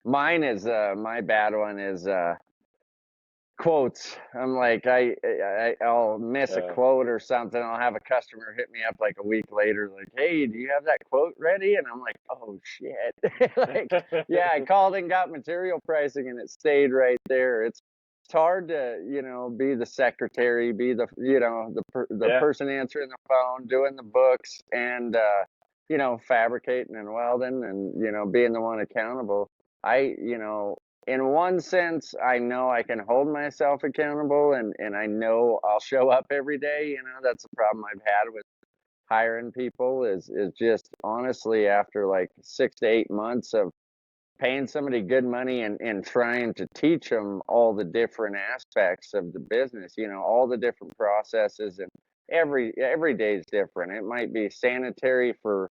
Mine is my bad one is quotes. I'm like I'll miss a Uh, quote or something. I'll have a customer hit me up like a week later, like, "Hey, do you have that quote ready?" And I'm like, "Oh shit!" Like, yeah, I called and got material pricing, and it stayed right there. It's hard to be the secretary, be the the yeah, person answering the phone, doing the books, and fabricating and welding, and being the one accountable. I in one sense, I know I can hold myself accountable and I know I'll show up every day. That's the problem I've had with hiring people is just honestly after like 6 to 8 months of paying somebody good money and trying to teach them all the different aspects of the business, all the different processes and every day is different. It might be sanitary for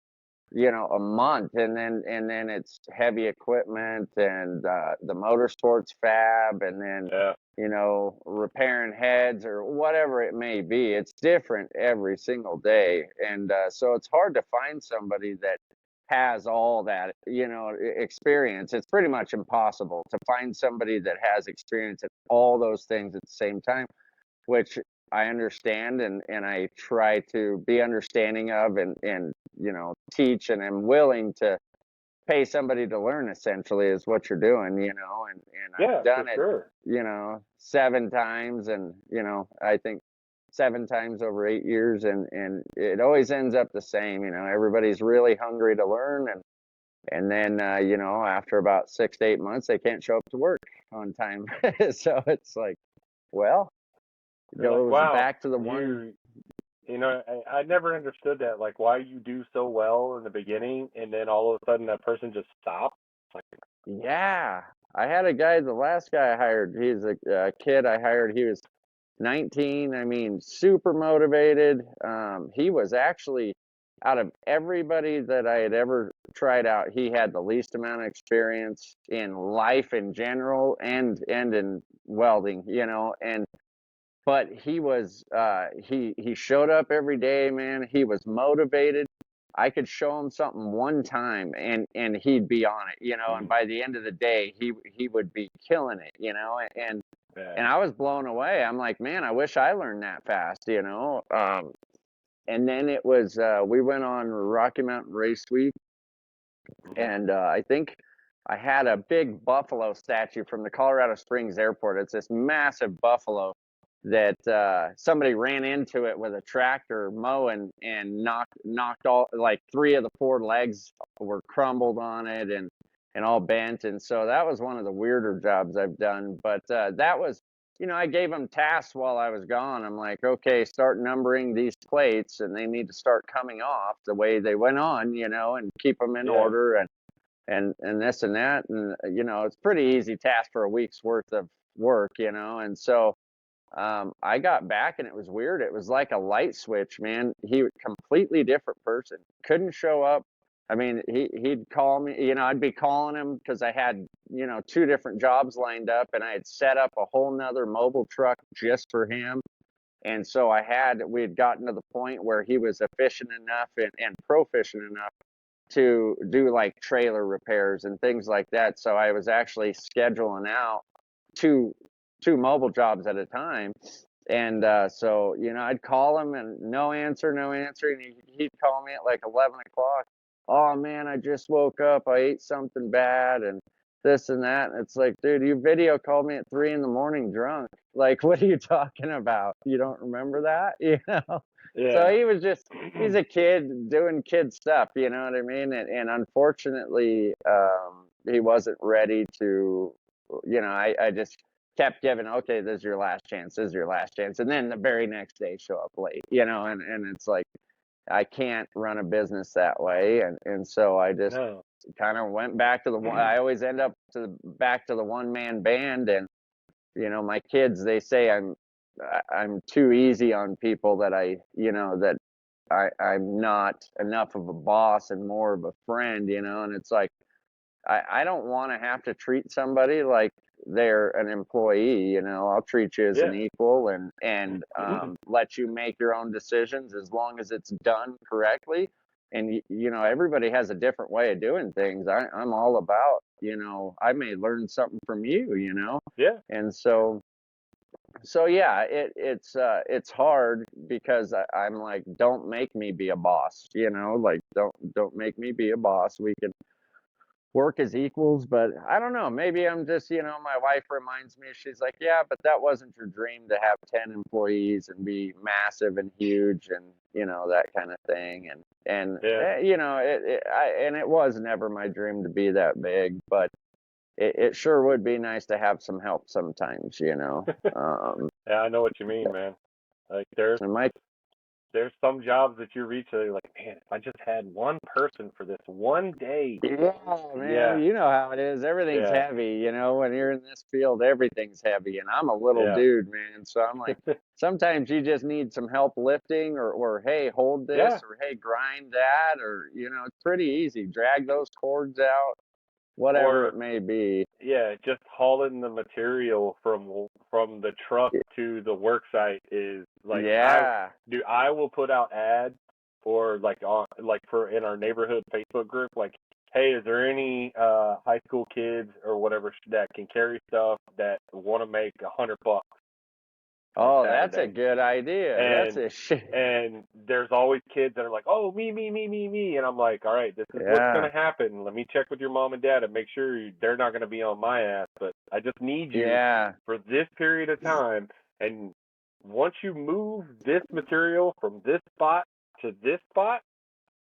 a month and then it's heavy equipment and the motorsports fab and then yeah, repairing heads or whatever it may be. It's different every single day, and so it's hard to find somebody that has all that experience. It's pretty much impossible to find somebody that has experience at all those things at the same time, which I understand and I try to be understanding of and teach and am willing to pay somebody to learn essentially is what you're doing, and I've yeah, for done it, sure. 7 times and I think 7 times over 8 years and it always ends up the same, everybody's really hungry to learn and then after about 6 to 8 months they can't show up to work on time. So it's like, well, it You're like, goes wow, back to the one. I never understood that, like why you do so well in the beginning and then all of a sudden that person just stops. Like, Yeah, I had a guy, the last guy I hired, he's a kid I hired. He was 19. I mean, super motivated. He was actually out of everybody that I had ever tried out, he had the least amount of experience in life in general and in welding, and but he was he showed up every day, man. He was motivated. I could show him something one time and he'd be on it, and by the end of the day he would be killing it, and yeah. I was blown away. I'm like, man, I wish I learned that fast, and then it was we went on Rocky Mountain Race Week, Hmm. and I think I had a big buffalo statue from the Colorado Springs airport. It's this massive buffalo that somebody ran into it with a tractor mowing and knocked all like three of the four legs were crumbled on it and all bent. And so that was one of the weirder jobs I've done. But that was, I gave them tasks while I was gone. I'm like, okay, start numbering these plates and they need to start coming off the way they went on, and keep them in Yeah. order and this and that. And it's pretty easy task for a week's worth of work, and so I got back and it was weird. It was like a light switch, man. He completely different person. Couldn't show up. I mean, he'd call me, I'd be calling him because I had, two different jobs lined up and I had set up a whole nother mobile truck just for him. And so we had gotten to the point where he was efficient enough and proficient enough to do like trailer repairs and things like that. So I was actually scheduling out two two mobile jobs at a time. And so I'd call him and no answer, no answer, and he'd call me at like 11 o'clock. Oh man, I just woke up. I ate something bad and this and that. And it's like, dude, you video called me at 3 in the morning drunk. Like, what are you talking about? You don't remember that? So Yeah. he's a kid doing kid stuff, you know what I mean? And unfortunately, he wasn't ready to, I just kept giving, okay, this is your last chance, this is your last chance. And then the very next day show up late, and it's like, I can't run a business that way. And so I just No. kind of went back to the one, I always end up back to the one man band. And, my kids, they say I'm too easy on people that that I'm not enough of a boss and more of a friend, and it's like I don't want to have to treat somebody like they're an employee, I'll treat you as an Yeah. equal and let you make your own decisions as long as it's done correctly. And everybody has a different way of doing things. I'm all about I may learn something from you, Yeah. and so yeah, it's hard because I'm like, don't make me be a boss, like don't make me be a boss. We can work as equals, but I don't know. Maybe I'm just, my wife reminds me, she's like, yeah, but that wasn't your dream to have 10 employees and be massive and huge and, that kind of thing. And, Yeah. and it was never my dream to be that big, but it sure would be nice to have some help sometimes. Yeah, I know what you mean, man. Like there's And my there's some jobs that you reach that you're like, man, if I just had one person for this one day. Yeah, man, Yeah. you know how it is. Everything's Yeah. heavy, when you're in this field, everything's heavy. And I'm a little Yeah. dude, man. So I'm like, sometimes you just need some help lifting or hey, hold this Yeah. or hey, grind that or, it's pretty easy. Drag those cords out, whatever Or it may be. yeah, just hauling the material from the truck to the work site is like Yeah. I will put out ads or like on like for in our neighborhood Facebook group like, hey, is there any high school kids or whatever that can carry stuff that want to make $100 on Oh, that's a Saturday? good idea. That's and a shit. and there's always kids that are like, oh, me, and I'm like, all right, this is what's Yeah. gonna happen. Let me check with your mom and dad and make sure they're not gonna be on my ass, but I just need you Yeah. for this period of time. And once you move this material from this spot to this spot,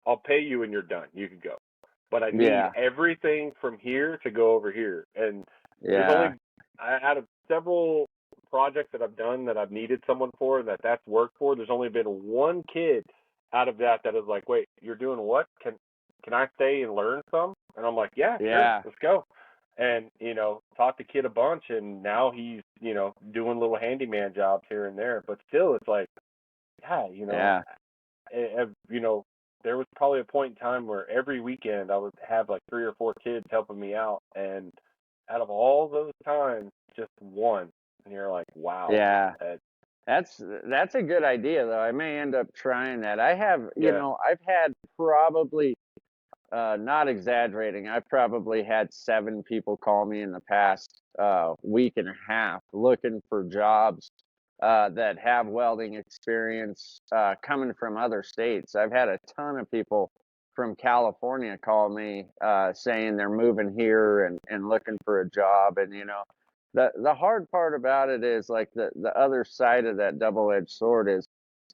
I'll pay you and you're done. You can go. But I need Yeah. everything from here to go over here. And there's Yeah. only out of several projects that I've done that I've needed someone for that's worked for. There's only been one kid out of that is like, wait, you're doing what? Can I stay and learn some? And I'm like, yeah, sure, Yeah. let's go. And taught the kid a bunch, and now he's doing little handyman jobs here and there. But still, it's like, yeah, Yeah. there was probably a point in time where every weekend I would have like 3 or 4 kids helping me out, and out of all those times, just one, and you're like, wow, Yeah. uh, That's a good idea though. I may end up trying that. I have, yeah, I've had probably not exaggerating. I've probably had 7 people call me in the past week and a half looking for jobs that have welding experience coming from other states. I've had a ton of people from California call me saying they're moving here and looking for a job. And the hard part about it is like the other side of that double-edged sword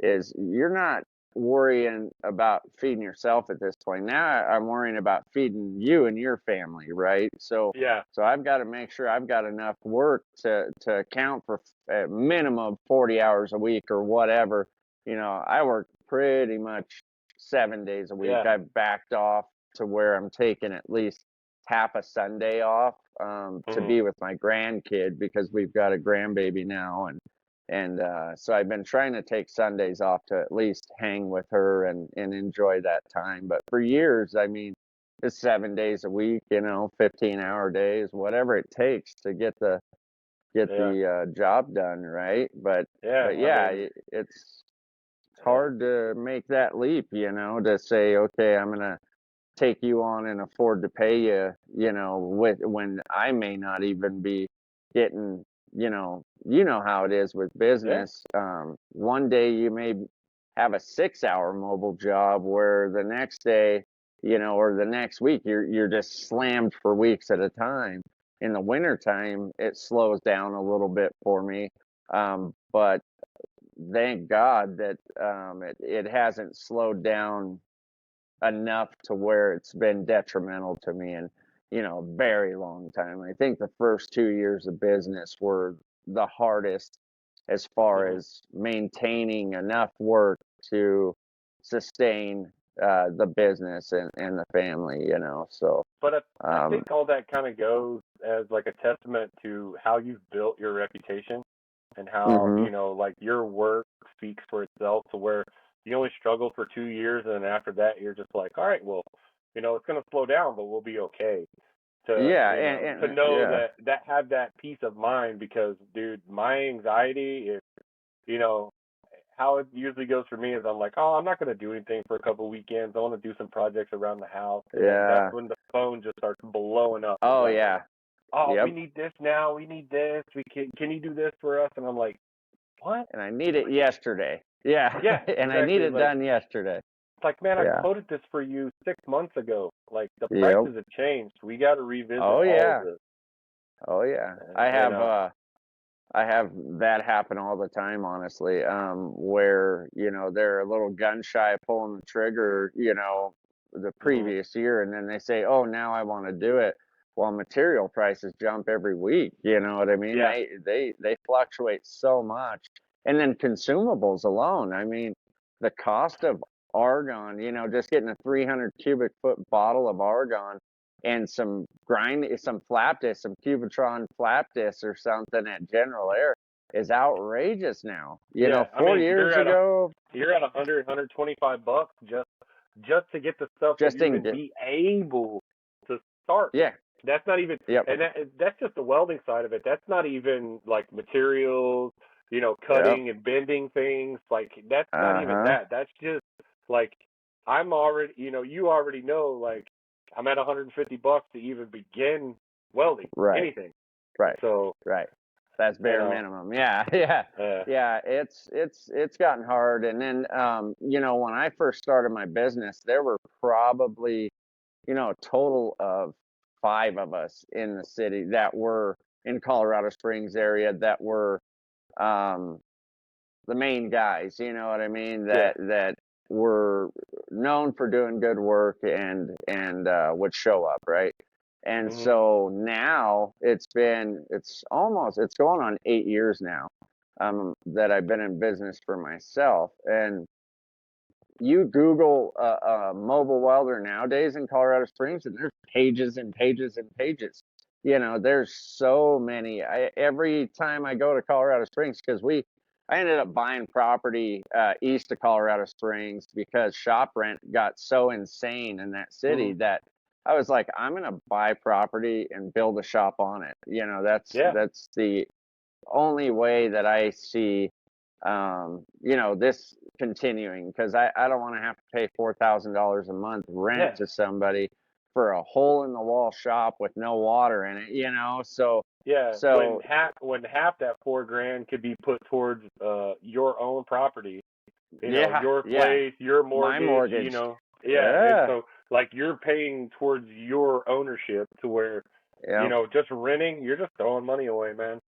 is you're not worrying about feeding yourself at this point. Now I'm worrying about feeding you and your family, right? So yeah, so I've got to make sure I've got enough work to account for a minimum of 40 hours a week or whatever. I work pretty much 7 days a week. yeah, I've backed off to where I'm taking at least half a Sunday off to hmm be with my grandkid because we've got a grandbaby now and so I've been trying to take Sundays off to at least hang with her and enjoy that time. But for years, I mean, it's 7 days a week, 15-hour days, whatever it takes to yeah, get the job done, right? yeah. But I yeah, mean, it's yeah, hard to make that leap, to say, okay, I'm gonna take you on and afford to pay you, with when I may not even be getting, how it is with yeah, business. One day you may have a 6-hour mobile job where the next day, or the next week you're just slammed for weeks at a time. In the wintertime, it slows down a little bit for me. But thank God that it hasn't slowed down enough to where it's been detrimental to me in a very long time. I think the first 2 years of business were the hardest as far hmm as maintaining enough work to sustain the business and the family. So but I um, think all that kind of goes as like a testament to how you've built your reputation and how, mhm. like your work speaks for itself to where you only struggle for 2 years and then after that you're just like, all right, well, it's going to slow down, but we'll be okay. To, Yeah, to and know yeah, that have that peace of mind because, dude, my anxiety is, you know, how it usually goes for me is I'm like, oh, I'm not going to do anything for a couple weekends. I want to do some projects around the house. And then that's Yeah. when the phone just starts blowing up. It's Oh like, yeah. oh, we Yep. need this now. We need this. Can you do this for us? And I'm like, what? And I need it Like, yesterday. Yeah. yeah, And I need exactly. it Like, done yesterday. it's like, man, I Yeah. quoted this for you 6 months ago. Like, the Yep. prices have changed. We got to revisit Oh all of yeah. this. Oh yeah. And I have that happen all the time, honestly, where, they're a little gun shy of pulling the trigger, the mhm. previous year, and then they say, oh, now I want to do it. Well, material prices jump every week. You know what I mean? Yeah, They fluctuate so much. And then consumables alone. I mean, the cost of argon, just getting a 300 cubic foot bottle of argon and some flap disc, some Cubitron flap disc or something at General Air is outrageous now. yeah. I Four mean, years ago, you're at 125 bucks just to get the stuff to just in, even be able to start. yeah, That's not even, yep, and that's just the welding side of it. That's not even like materials, yep, cutting and bending things. Like that's not even uh-huh, that. That's just like I'm already, you already know, like I'm at 150 bucks to even begin welding right, anything. right, So, right. That's you bare know, minimum. Yeah, yeah, uh, yeah. It's gotten hard. And then, when I first started my business, there were probably, a total of five of us in the city that were in Colorado Springs area that were um, the main guys. You know what I mean? yeah, That were known for doing good work and would show up, right? And hmm so now it's going on 8 years now that I've been in business for myself. And you Google a mobile welder nowadays in Colorado Springs, and there's pages and pages and pages. There's so many. Every time I go to Colorado Springs, I ended up buying property east of Colorado Springs because shop rent got so insane in that city hmm that I was like, I'm gonna buy property and build a shop on it. yeah, That's the only way that I see this continuing because I don't want to have to pay $4,000 a month rent yeah. to somebody for a hole in the wall shop with no water in it. Yeah, So when half that 4 grand could be put towards your own property, yeah, your yeah, place, your my mortgage, mortgage. yeah, and Yeah, so like you're paying towards your ownership to where, yeah, just renting, you're just throwing money away, man.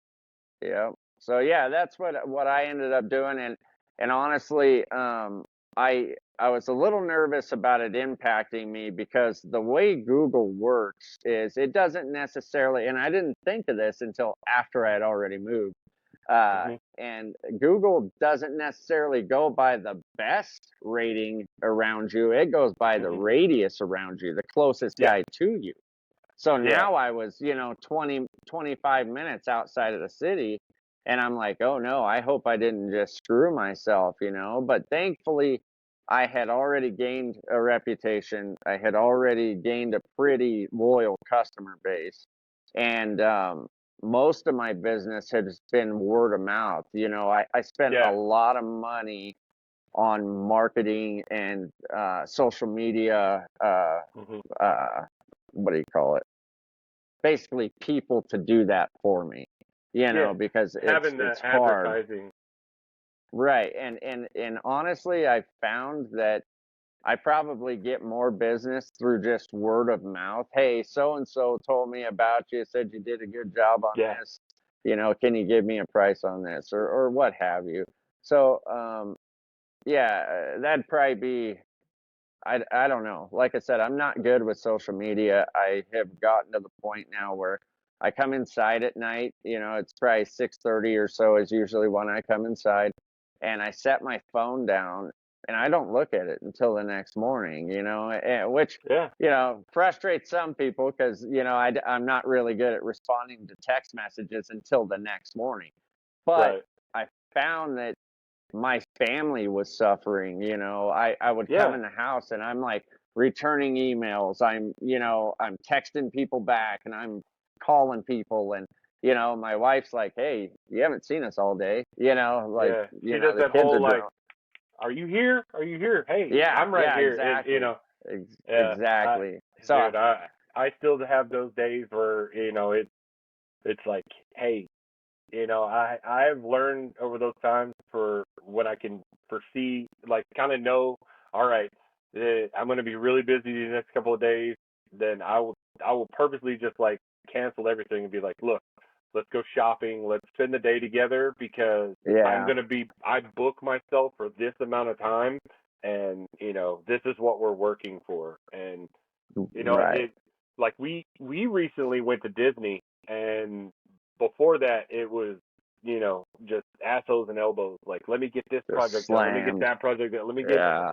yeah. So yeah, that's what I ended up doing, and honestly, I was a little nervous about it impacting me because the way Google works is it doesn't necessarily, and I didn't think of this until after I had already moved. Mhm, And Google doesn't necessarily go by the best rating around you. It goes by the mhm. radius around you, the closest Yeah, guy to you. So yeah, now I was, 20, 25 minutes outside of the city. And I'm like, oh no, I hope I didn't just screw myself. But thankfully, I had already gained a reputation. I had already gained a pretty loyal customer base. And most of my business has been word of mouth. I spent a yeah. lot of money on marketing and social media. Mhm. Uh, what do you call it? Basically, people to do that for me. Yeah, Because it's having it's that hard, advertising. right? And honestly, I found that I probably get more business through just word of mouth. Hey, so and so told me about you, said you did a good job on Yeah, this. Can you give me a price on this or what have you? So, yeah, that'd probably be I don't know. Like I said, I'm not good with social media. I have gotten to the point now where I come inside at night, it's probably 6:30 or so is usually when I come inside, and I set my phone down and I don't look at it until the next morning, which, yeah, frustrates some people because, I'm not really good at responding to text messages until the next morning. But right. I found that my family was suffering. I would come Yeah, in the house and I'm like returning emails. I'm texting people back and I'm calling people. And, my wife's like, hey, you haven't seen us all day. yeah. She does The that kids are whole like grown. are you here? Are you here? Hey, Yeah, I'm right yeah, here. And exactly. I, Exactly. So, dude, I still have those days where it's like, hey, I've learned over those times for when I can foresee, like, kind of know, all right, I'm going to be really busy the next couple of days. Then I will purposely just like cancel everything and be like, look, let's go shopping. Let's spend the day together because yeah, I book myself for this amount of time, and this is what we're working for. And right. it like we recently went to Disney, and before that it was just assholes and elbows, like, let me get this Just project done, let me get slammed. that project done, let me get Yeah,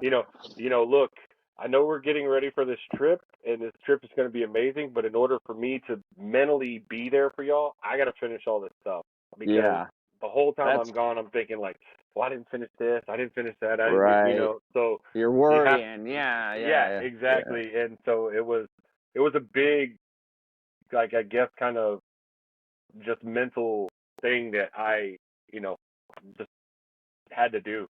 look, I know we're getting ready for this trip, and this trip is going to be amazing, but in order for me to mentally be there for y'all, I got to finish all this stuff, because yeah. the whole time I'm That's gone, I'm thinking like, well, I didn't finish this, I didn't finish that, I didn't get, right. so You're you have, worrying. Yeah, yeah, yeah, yeah, exactly. And so it was a big, like, I guess, kind of just mental thing that I, you know, just had to do.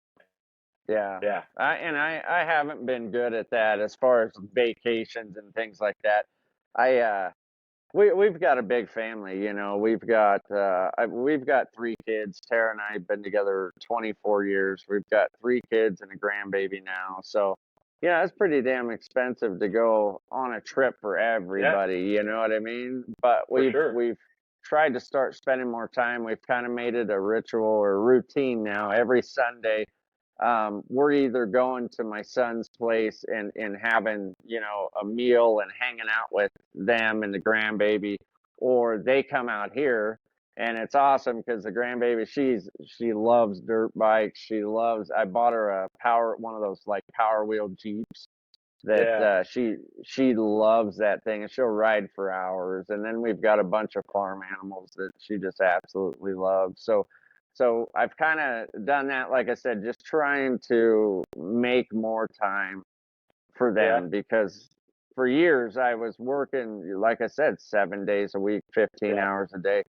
yeah. Yeah. I haven't been good at that as far as vacations and things like that. I we've got a big family, you know. We've got three kids. Tara and I have been together 24 years. We've got three kids and a grandbaby now. So, yeah, it's pretty damn expensive to go on a trip for Yeah, everybody, you know what I mean? But for we've sure. we've tried to start spending more time. We've kind of made it a ritual or routine now. Every Sunday, we're either going to my son's place and having, you know, a meal and hanging out with them and the grandbaby, or they come out here. And it's awesome because the grandbaby, she loves dirt bikes. I bought her one of those like Power Wheel Jeeps that Yeah, she loves that thing, and she'll ride for hours. And then we've got a bunch of farm animals that she just absolutely loves. So I've kind of done that, like I said, just trying to make more time for yeah, them, because for years I was working, like I said, 7 days a week, 15 yeah. hours a day,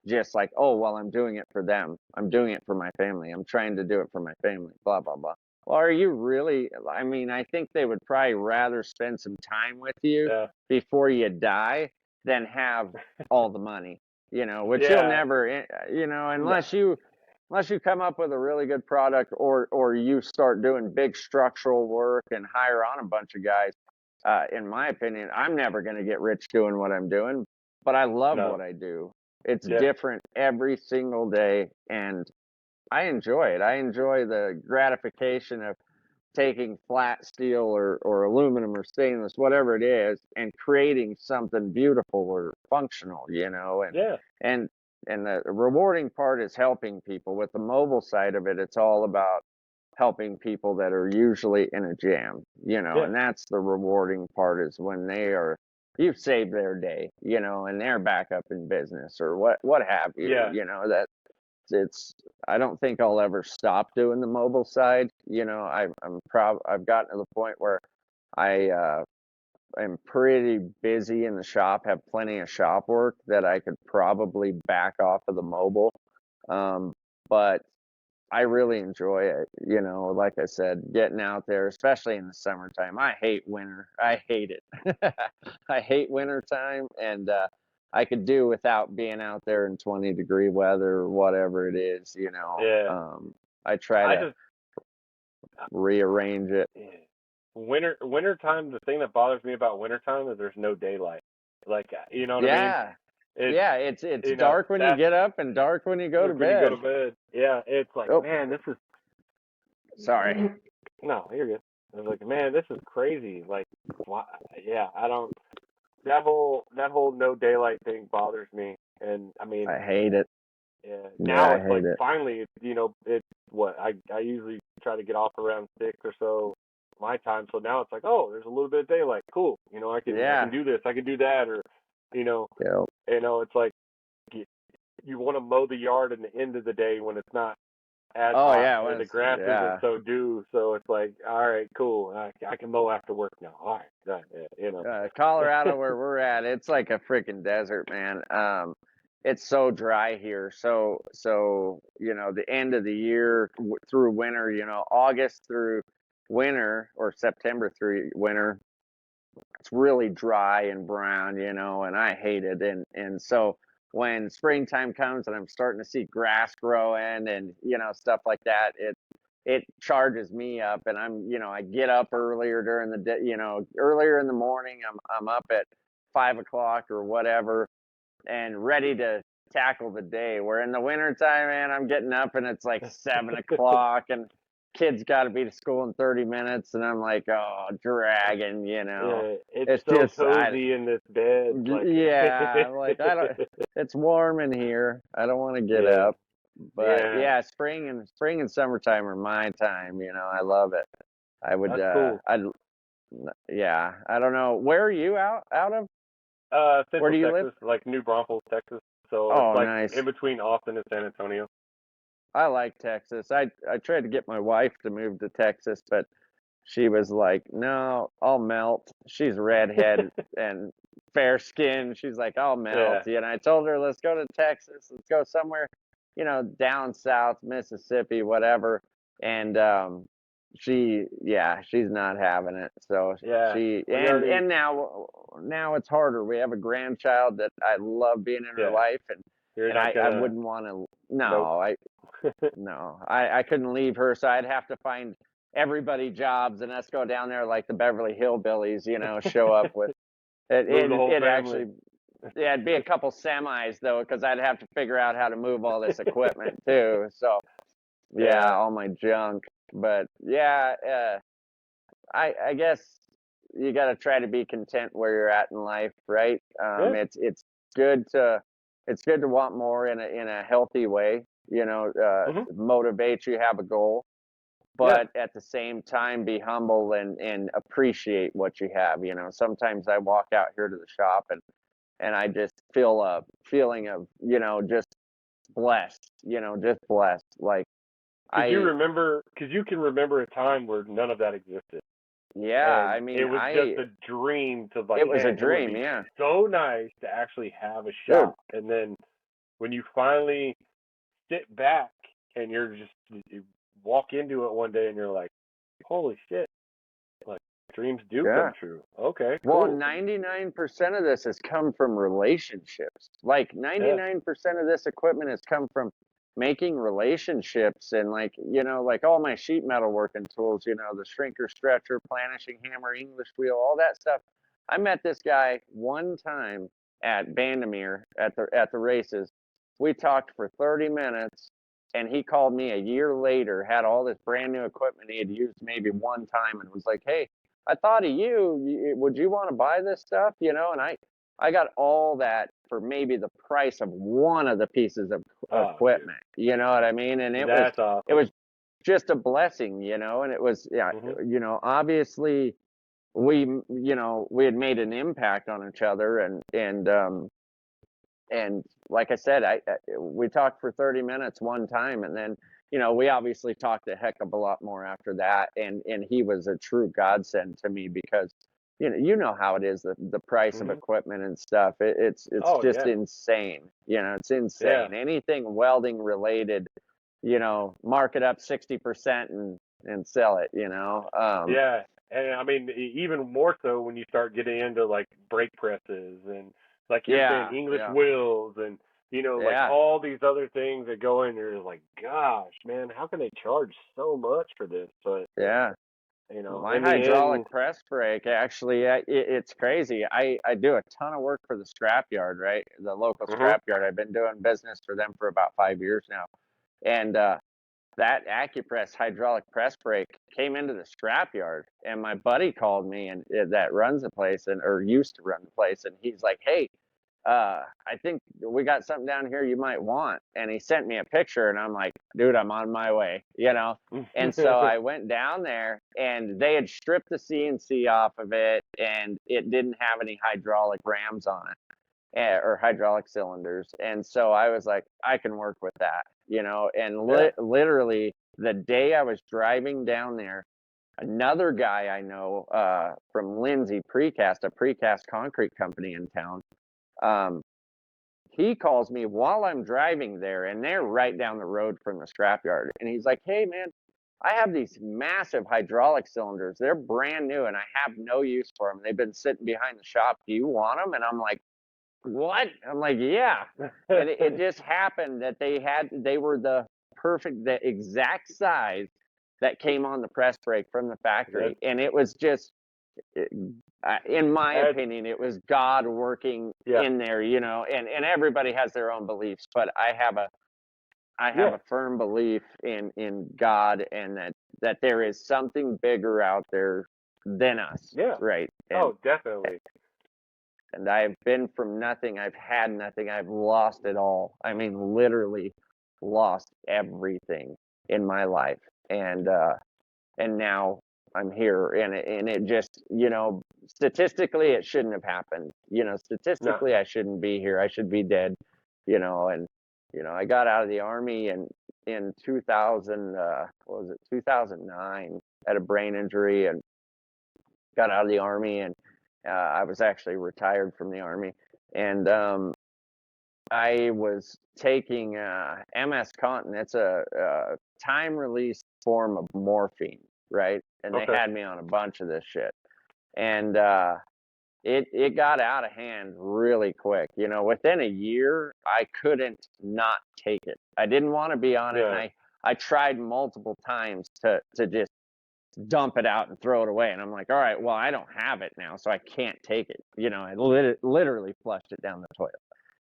just like, oh, well, I'm doing it for them. I'm doing it for my family. I'm trying to do it for my family, blah, blah, blah. Well, are you really? I mean, I think they would probably rather spend some time with you Yeah, before you die than have all the money, you know, which you'll yeah. never, No. unless you come up with a really good product, or you start doing big structural work and hire on a bunch of guys. In my opinion, I'm never going to get rich doing what I'm doing, but I love what No. I do. It's Yeah, different every single day, and I enjoy it. I enjoy the gratification of taking flat steel or aluminum or stainless, whatever it is, and creating something beautiful or functional, you know. yeah, And and the rewarding part is helping people. With the mobile side of it, it's all about helping people that are usually in a jam, you know. yeah, And that's the rewarding part, is when you've saved their day, you know, and they're back up in business or what have you, yeah, you know. That it's I don't think I'll ever stop doing the mobile side. You know, I've gotten to the point where I am pretty busy in the shop, have plenty of shop work that I could probably back off of the mobile. But I really enjoy it. You know, like I said, getting out there, especially in the summertime. I hate winter. I hate it. I hate winter time, and I could do without being out there in 20-degree weather or whatever it is. You know, yeah. I try I to just, rearrange it. yeah. Winter time. The thing that bothers me about winter time is there's no daylight. Like, you know what I mean? Yeah, It's yeah. It's dark when you that's get up and dark when you go to when you go to bed. bed. Yeah, it's like, Oh, man, this is sorry. no, you're good. I was like, man, this is crazy. Like, why? Yeah, I don't. That whole no daylight thing bothers me. And I mean, I hate it. Yeah, now I it's like hate it. finally, it's what I usually try to get off around 6 or so my time. So now it's like, oh, there's a little bit of daylight. Cool. I can Yeah. do this. I can do that. Or, you know, Yeah. it's like you want to mow the yard in the end of the day when it's not as Oh hot yeah. and the grass isn't Yeah. so due. So it's like, all right, cool. I can mow after work now. All right, Colorado, where we're at, it's like a freaking desert, man. it's so dry here. So the end of the year through winter, August through winter or September through winter, it's really dry and brown, and I hate it. And so when springtime comes and I'm starting to see grass growing and stuff like that, it charges me up, and I get up earlier during the day, earlier in the morning. I'm up at 5 o'clock or whatever and ready to tackle the day. Where in the wintertime, man, I'm getting up and it's like 7 o'clock and kids got to be to school in 30 minutes. And I'm like, oh, dragging. Yeah, it's It's so just, cozy in this bed. Like, yeah, I'm like, it's warm in here. I don't want to get yeah, up. But yeah, yeah, spring and summertime are my time. I love it. I would, that's cool. yeah, I don't know. Where are you out of? Where Central do you live? Texas, like New Braunfels, Texas. So it's Oh, like nice. in between Austin and San Antonio. I like Texas. I tried to get my wife to move to Texas, but she was like, "No, I'll melt." She's redhead and fair skinned. She's like, "I'll melt." Yeah. And I told her, "Let's go to Texas. Let's go somewhere, down south, Mississippi, whatever." And she's not having it. So Yeah. she We and already, and now it's harder. We have a grandchild that I love being in her yeah. life, and You're and not I gonna, wouldn't want to. nope. No, I couldn't leave her, so I'd have to find everybody jobs and us go down there like the Beverly Hillbillies, show up with it. Move the whole It family. actually, yeah, it'd be a couple semis though, because I'd have to figure out how to move all this equipment too. So yeah, Yeah. all my junk. But yeah, I guess you got to try to be content where you're at in life, right? Yeah. Good to it's good to want more in a healthy way, Mhm. motivate you, have a goal, Yeah. but at the same time be humble and appreciate what you have. Sometimes I walk out here to the shop and I just feel a feeling of, just blessed, just blessed. Like I Because you can remember a time where none of that existed. yeah, And I it mean, was just a dream to like, it was a man, it would dream, be yeah. so nice to actually have a Dude, shop. And then when you finally sit back and you walk into it one day and you're like, holy shit, like dreams do come yeah. true. Okay, Well, cool. 99% of this has come from relationships. Like Yeah. 99% of this equipment has come from making relationships and like all my sheet metal working tools, the shrinker, stretcher, planishing hammer, English wheel, all that stuff. I met this guy one time at Bandamere at the races. We talked for 30 minutes and he called me a year later, had all this brand new equipment he had used maybe one time and was like, "Hey, I thought of you. Would you want to buy this stuff?" And I got all that for maybe the price of one of the pieces of Oh, dude, equipment. You know what I mean? And that's it awesome. was just a blessing, and it was, yeah, Mhm. obviously we had made an impact on each other, and like I said, we talked for 30 minutes one time, and then we obviously talked a heck of a lot more after that, and he was a true godsend to me because you know how it is, the price of Mhm. equipment and stuff. It's Oh just yeah. insane. It's Yeah. insane. Anything welding related, mark it up 60% and sell it. Yeah, and I mean, even more so when you start getting into like brake presses and like you're saying Yeah, English yeah, wheels and like yeah, all these other things that go in there. Like, gosh, man, how can they charge so much for this? But yeah. My in the end, hydraulic press brake, actually, it's crazy. I do a ton of work for the scrapyard, right? The local hmm scrapyard. I've been doing business for them for about 5 years now. And that AccuPress hydraulic press brake came into the scrapyard, and my buddy called me and that runs the place or used to run the place, and he's like, "Hey, I think we got something down here you might want." And he sent me a picture, and I'm like, "Dude, I'm on my way." And so I went down there, and they had stripped the CNC off of it, and it didn't have any hydraulic rams on it, or hydraulic cylinders. And so I was like, I can work with that. And yeah, literally the day I was driving down there, another guy I know from Lindsay Precast, a precast concrete company in town, um, he calls me while I'm driving there, and they're right down the road from the scrapyard. And he's like, "Hey, man, I have these massive hydraulic cylinders. They're brand new, and I have no use for them. They've been sitting behind the shop. Do you want them?" And I'm like, "What?" I'm like, "Yeah." And it just happened that they were the exact size that came on the press brake from the That factory, and it was just, in my that's opinion, it was God working yeah, in there, and everybody has their own beliefs, but I have yeah, a firm belief in God, and that there is something bigger out there than us, yeah. right? And Oh, definitely. and I've been from nothing. I've had nothing. I've lost it all. I mean, literally lost everything in my life. And now I'm here, and it just, statistically it shouldn't have happened. No. Statistically I shouldn't be here. I should be dead. And I got out of the army in 2000, what was it, 2009, had a brain injury and got out of the army, and I was actually retired from the army, and I was taking MS Contin. It's a time release form of morphine, right? And they Okay. had me on a bunch of this shit, and it got out of hand really quick. Within a year, I couldn't not take it. I didn't want to be on it, and Yeah. I tried multiple times to just dump it out and throw it away. And I'm like, all right, well, I don't have it now, so I can't take it. I literally flushed it down the toilet.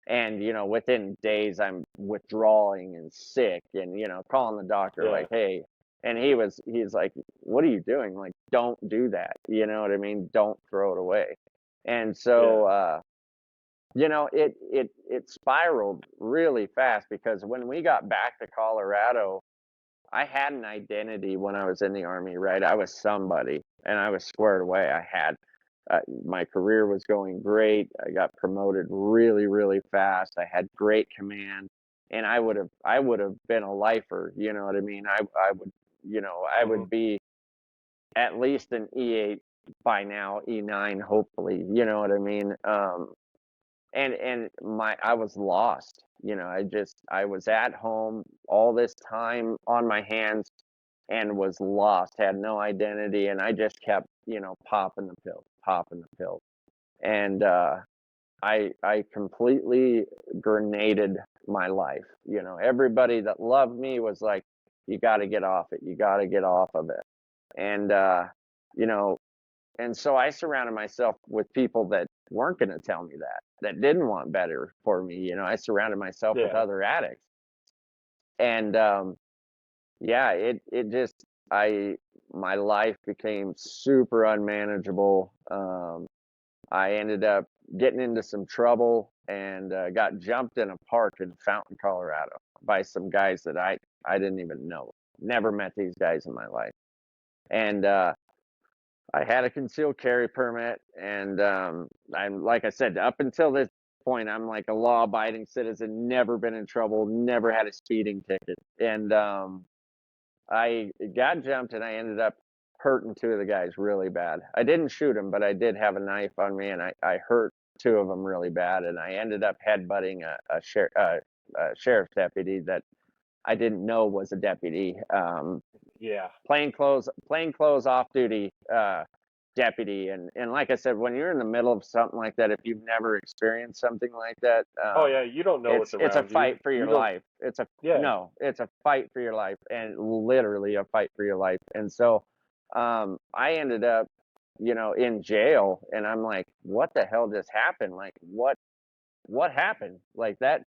And, within days, I'm withdrawing and sick and, calling the doctor Yeah. like, hey, and he's like, what are you doing? Like, don't do that. You know what I mean? Don't throw it away. And Yeah. so, it spiraled really fast, because when we got back to Colorado, I had an identity when I was in the army, right? I was somebody, and I was squared away. My career was going great. I got promoted really, really fast. I had great command, and I would have been a lifer. You know what I mean? I Mhm. would be at least an E8 by now, E9, hopefully. You know what I mean? And I was lost. I was at home all this time on my hands, and was lost, had no identity, and I just kept, popping the pills. And I completely grenaded my life. Everybody that loved me was like, you got to get off it. You got to get off of it. And you know, and so I surrounded myself with people that weren't going to tell me that didn't want better for me. I surrounded myself with Yeah. other addicts, and yeah, it just I my life became super unmanageable. I ended up getting into some trouble, and got jumped in a park in Fountain, Colorado, by some guys that I didn't even know. Never met these guys in my life, and I had a concealed carry permit, and I'm, like I said, up until this point, I'm like a law-abiding citizen, never been in trouble, never had a speeding ticket, and I got jumped, and I ended up hurting two of the guys really bad. I didn't shoot them, but I did have a knife on me, and I hurt two of them really bad, and I ended up headbutting a sheriff's deputy that I didn't know was a deputy. Yeah. Plainclothes off duty deputy, and like I said, when you're in the middle of something like that, if you've never experienced something like that, Oh yeah. You don't know what's it's a around you. fight for You your don't. life. It's a Yeah. No, it's a fight for your life, and literally a fight for your life. And so I ended up, in jail, and I'm like, what the hell just happened? Like, what happened? Like, that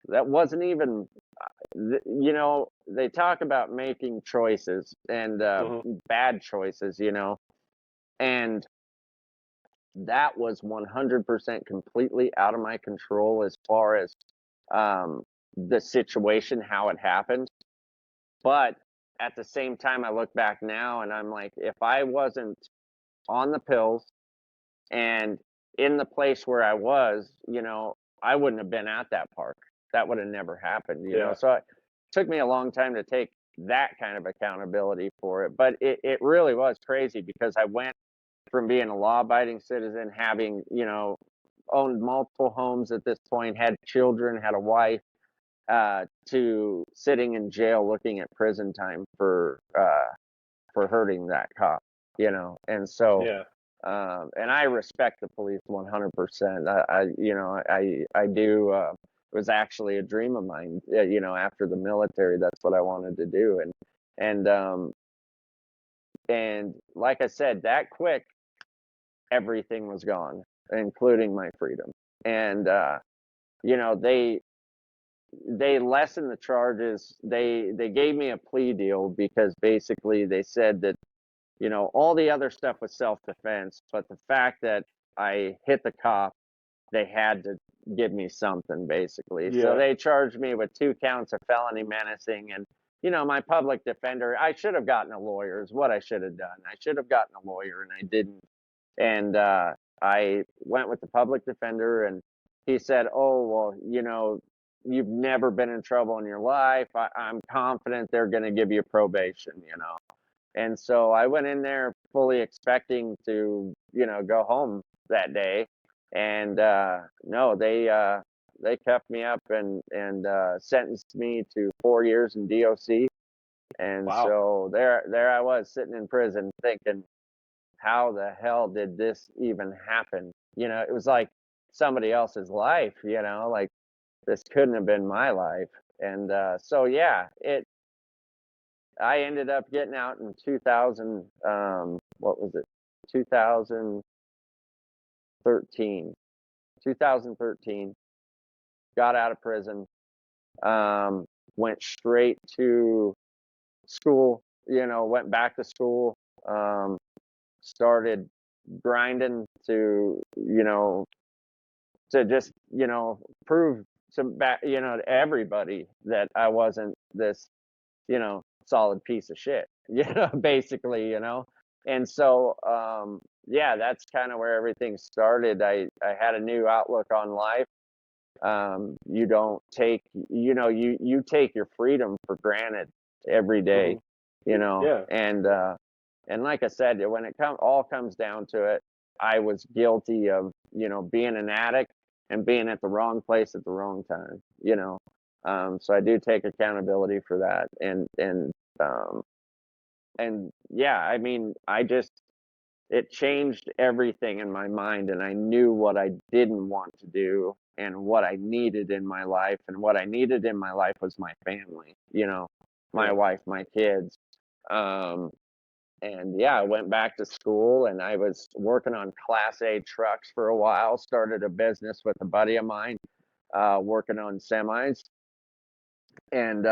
wasn't even, they talk about making choices, and Mhm. bad choices, and that was 100% completely out of my control, as far as um, the situation, how it happened. But at the same time, I look back now, and I'm like, if I wasn't on the pills and in the place where I was, I wouldn't have been at that park. That would have never happened. Yeah. So it took me a long time to take that kind of accountability for it. But it really was crazy, because I went from being a law abiding citizen, having, owned multiple homes at this point, had children, had a wife, to sitting in jail looking at prison time for hurting that cop, and so Yeah. and I respect the police 100%. I do. It was actually a dream of mine. After the military, that's what I wanted to do, and and like I said, that quick, everything was gone, including my freedom. And you know, they lessened the charges. They gave me a plea deal because basically they said that all the other stuff was self-defense, but the fact that I hit the cop, they had to give me something basically. So Yeah. they charged me with 2 counts of felony menacing, and my public defender, I should have gotten a lawyer is what I should have done. I should have gotten a lawyer and I didn't. And I went with the public defender, and he said, "Oh, well, you've never been in trouble in your life. I'm confident they're going to give you probation. And so I went in there fully expecting to, go home that day. And no, they kept me up and sentenced me to 4 years in DOC. And Wow. so there I was sitting in prison thinking, how the hell did this even happen? It was like somebody else's life, like this couldn't have been my life. And so yeah, I ended up getting out in 2000. What was it? 2013. 2013. Got out of prison. Went straight to school. Went back to school. Started grinding to just prove to everybody that I wasn't this solid piece of shit, basically, and so yeah, that's kind of where everything started. I had a new outlook on life. You don't take you take your freedom for granted every day, Mhm. Yeah. and like I said, when it all comes down to it, I was guilty of being an addict and being at the wrong place at the wrong time. So I do take accountability for that, um, and yeah, I mean, it changed everything in my mind, and I knew what I didn't want to do and what I needed in my life. And what I needed in my life was my family, my Yeah. wife, my kids. Um, and yeah, I went back to school and I was working on Class A trucks for a while, started a business with a buddy of mine, working on semis. And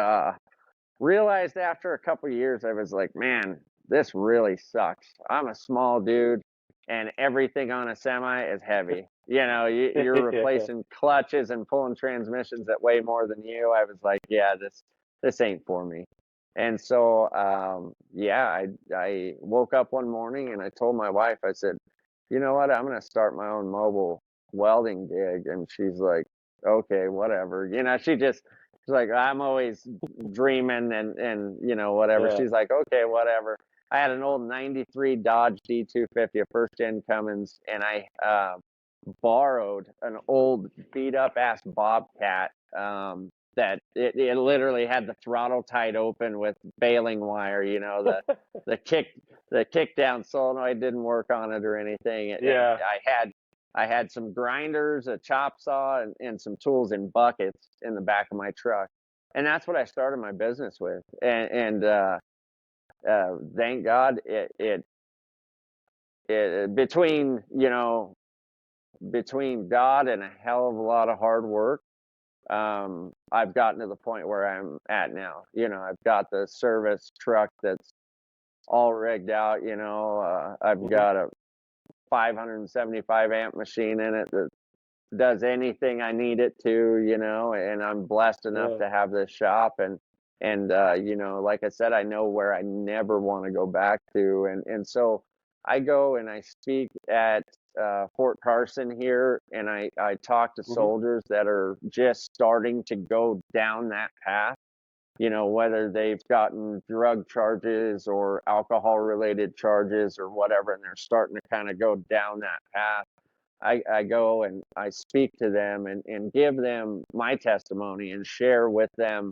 realized after a couple of years, I was like, man, this really sucks. I'm a small dude, and everything on a semi is heavy. You're Yeah. replacing clutches and pulling transmissions that weigh more than you. I was like, yeah, this ain't for me. And so, yeah, I woke up one morning and I told my wife, I said, you know what, I'm gonna start my own mobile welding gig. And she's like, okay, whatever. She's like, I'm always dreaming and whatever. Yeah. She's like, okay, whatever. I had an old 93 Dodge D250, a first gen Cummins, and I borrowed an old beat up ass Bobcat that it literally had the throttle tied open with baling wire. The kick the kick down solenoid didn't work on it or anything. And Yeah. I had some grinders, a chop saw, and some tools in buckets in the back of my truck, and that's what I started my business with. And thank God it between God and a hell of a lot of hard work, I've gotten to the point where I'm at now. I've got the service truck that's all rigged out. I've Mhm. got a 575 amp machine in it that does anything I need it to, and I'm blessed enough Yeah. to have this shop. And like I said, I know where I never want to go back to. And so I go and I speak at Fort Carson here, and I talk to Mhm. soldiers that are just starting to go down that path, whether they've gotten drug charges or alcohol related charges or whatever, and they're starting to kind of go down that path. I go and I speak to them and give them my testimony and share with them,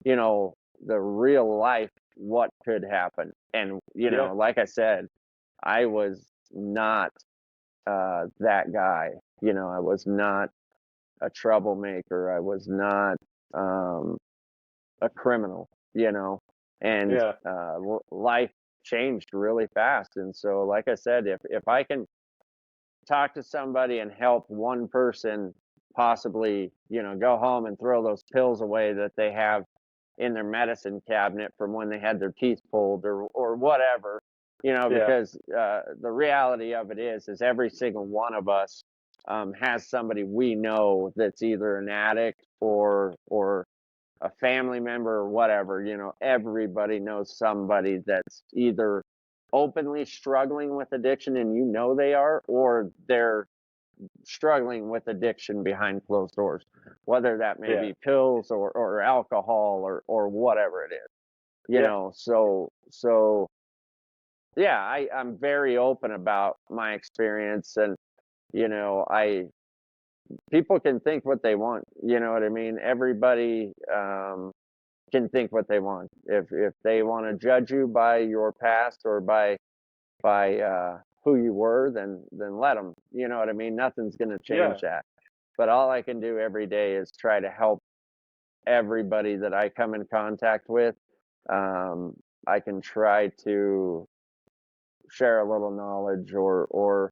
you know, the real life what could happen. And, you Yeah. know, like I said, I was not that guy. You know, I was not a troublemaker. I was not um, a criminal, you know, and Yeah. life changed really fast. And so, like I said, if I can talk to somebody and help one person possibly, you know, go home and throw those pills away that they have in their medicine cabinet from when they had their teeth pulled or whatever, you know, Yeah. because the reality of it is every single one of us has somebody we know that's either an addict or a family member or whatever. You know, everybody knows somebody that's either openly struggling with addiction and you know they are, or they're struggling with addiction behind closed doors, whether that may Yeah. be pills or alcohol or whatever it is, you Yeah. know. So yeah, I'm very open about my experience. And you know, I people can think what they want, you know what I mean? Everybody can think what they want. If they want to judge you by your past or by who you were, then let them. You know what I mean? Nothing's going to change Yeah. that. But all I can do every day is try to help everybody that I come in contact with. Um, I can try to share a little knowledge or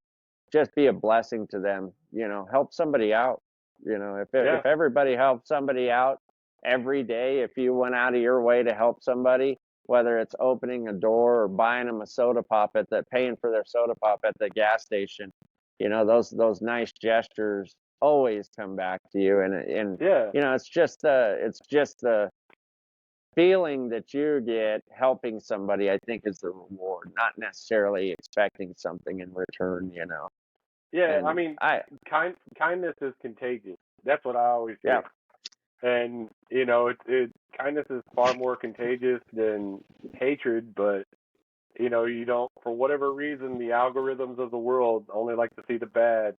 just be a blessing to them, you know, help somebody out. You know, Yeah. if everybody helped somebody out every day, if you went out of your way to help somebody, whether it's opening a door or buying them a soda pop at the paying for their soda pop at the gas station, you know, those nice gestures always come back to you. And Yeah. you know, it's just the feeling that you get helping somebody, I think, is the reward, not necessarily expecting something in return, you know. Yeah. I And mean, I, kindness is contagious. That's what I always yeah, say. And kindness is far more contagious than hatred. But you don't, for whatever reason, the algorithms of the world only like to see the bad.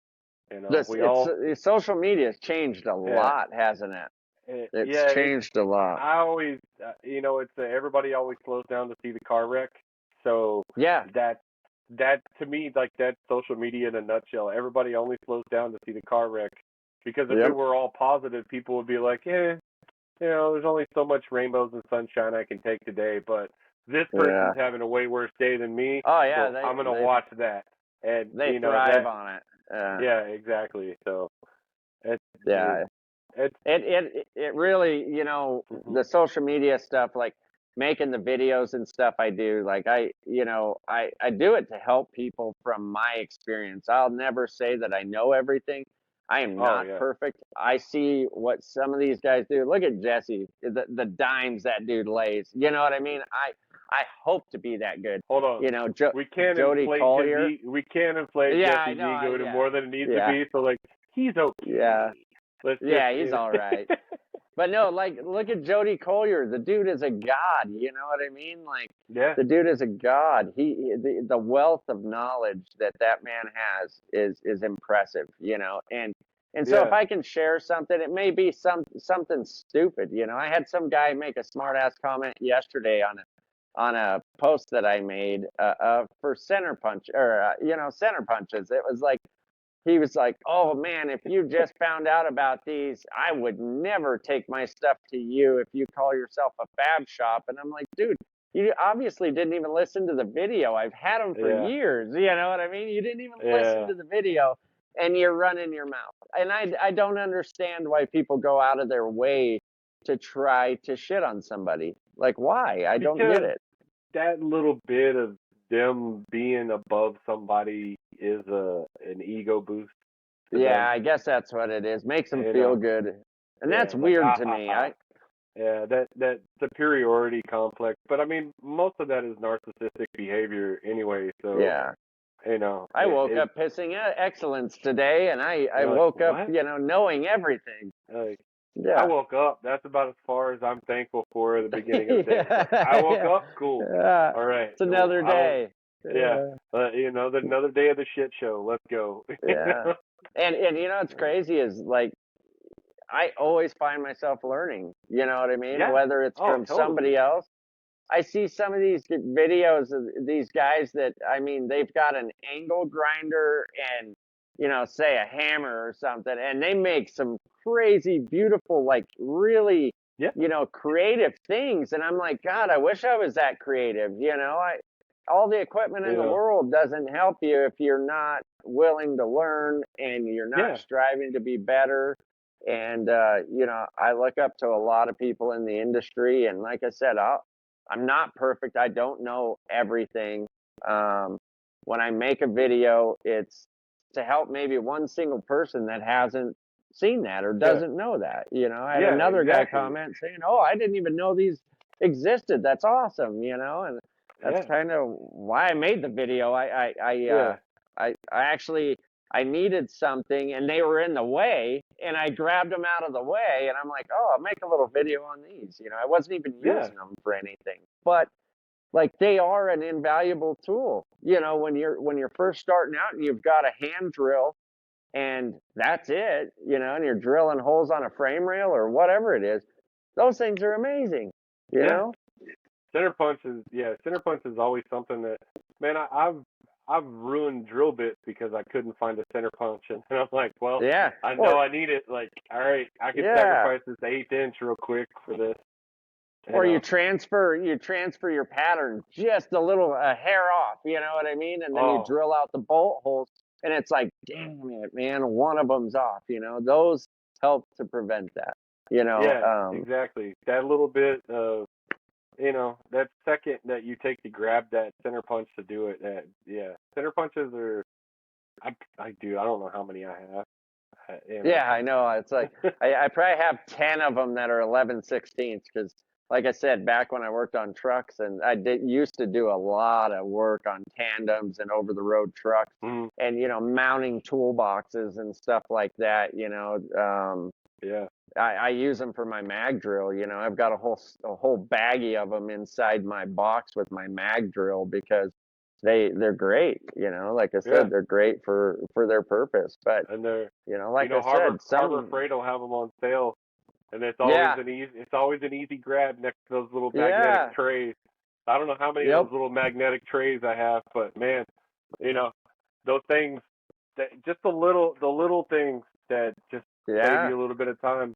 this We it's all, social media has changed a yeah. lot, hasn't it? It's Yeah, changed a lot. I always, it's everybody always slows down to see the car wreck. So Yeah, that that to me, like, that's social media in a nutshell. Everybody only slows down to see the car wreck, because if it yep, were all positive, people would be like, there's only so much rainbows and sunshine I can take today, but this yeah. person's having a way worse day than me, Oh yeah, so I'm gonna watch that. And they thrive that, on it. yeah, exactly. So it's it, Yeah, it's it really, you know, mhm. the social media stuff, like making the videos and stuff I do, like you know, I do it to help people from my experience. I'll never say that I know everything. I am Oh not yeah. perfect. I see what some of these guys do. Look at Jesse, the dimes that dude lays. You know what I mean? I hope to be that good. Hold on. You know, We can't Jody inflate Collier. Jesse's Yeah, I know. ego to Yeah, more than it needs to yeah, be. So, like, he's yeah, okay. Let's just yeah. He's all right. But no, like look at Jody Collier. The dude is a god. You know what I mean? Like yeah, the dude is a god. The wealth of knowledge that that man has is impressive. You know, and so if yeah. I can share something, it may be something stupid. You know, I had some guy make a smart ass comment yesterday on a post that I made for center punch or you know, center punches. It was like he was like, "Oh man, if you just found out about these, I would never take my stuff to you if you call yourself a fab shop." And I'm like, "Dude, you obviously didn't even listen to the video. I've had them for Yeah, years. You know what I mean? You didn't even listen yeah. to the video, and you're running your mouth." And I don't understand why people go out of their way to try to shit on somebody. Like, why? I don't get Because it. that little bit of them being above somebody is an ego boost to Yeah, them. I guess that's what it is. Makes them You feel know, good, and that's yeah, like, weird ha to ha me. ha. Yeah, that superiority complex. But I mean, most of that is narcissistic behavior anyway. So Yeah. I it, woke it up pissing excellence today, and I you're like, woke up, what? you know, knowing everything. Like, I Yeah. woke up. That's about as far as I'm thankful for at the beginning of the day. Like, I yeah. woke Yeah. up, cool. Yeah. All right. It's another I will. day. Yeah. Yeah. Another day of the shit show. Let's go. Yeah. And you know what's crazy is like I always find myself learning. You know what I mean? Yeah. Whether it's Oh, from totally. somebody else. I see some of these videos of these guys that I mean they've got an angle grinder and say a hammer or something, and they make some crazy beautiful like really Yeah. creative things, and I'm like, God, I wish I was that creative. I all the equipment in You the know. world doesn't help you if you're not willing to learn and you're not Yeah. striving to be better. And I look up to a lot of people in the industry, and like I said, I'm not perfect. I don't know everything. Um, when I make a video, it's to help maybe one single person that hasn't seen that or Yeah. doesn't know that. I had Yeah. another guy Exactly. comment saying, "Oh, I didn't even know these existed. That's awesome." And that's Yeah. kind of why I made the video. Yeah. I actually I needed something and they were in the way and I grabbed them out of the way and I'm like, oh, I'll make a little video on these. I wasn't even Yeah. using them for anything, but like they are an invaluable tool. When you're first starting out and you've got a hand drill and that's it, and you're drilling holes on a frame rail or whatever it is, those things are amazing, you Yeah. know? Center punch is always something that, man, I've ruined drill bits because I couldn't find a center punch, and I'm like, well, Yeah. I know Or I need it. Like, all right, I could yeah. sacrifice this 1/8 inch real quick for this, Or you transfer your pattern just a little a hair off, you know what I mean? And then you oh drill out the bolt holes and it's like, damn it, man, one of them's off, those help to prevent that, yeah, exactly. That little bit of that second that you take to grab that center punch to do it. Yeah, center punches are I do. I don't know how many I have. You know. Yeah, I know. It's like I probably have 10 of them that are 11/16 because, like I said, back when I worked on trucks and I did used to do a lot of work on tandems and over the road trucks Mhm. and, mounting toolboxes and stuff like that. Yeah. I use them for my mag drill. I've got a whole baggie of them inside my box with my mag drill because they're great. Like I Yeah. said, they're great for their purpose. But And they're, like I Harbor said, Harbor some Freight will have them on sale, and yeah, it's always an easy grab next to those little magnetic yeah, trays. I don't know how many of yep, those little magnetic trays I have, but man, you know, those things that just the little things that just save yeah, you a little bit of time.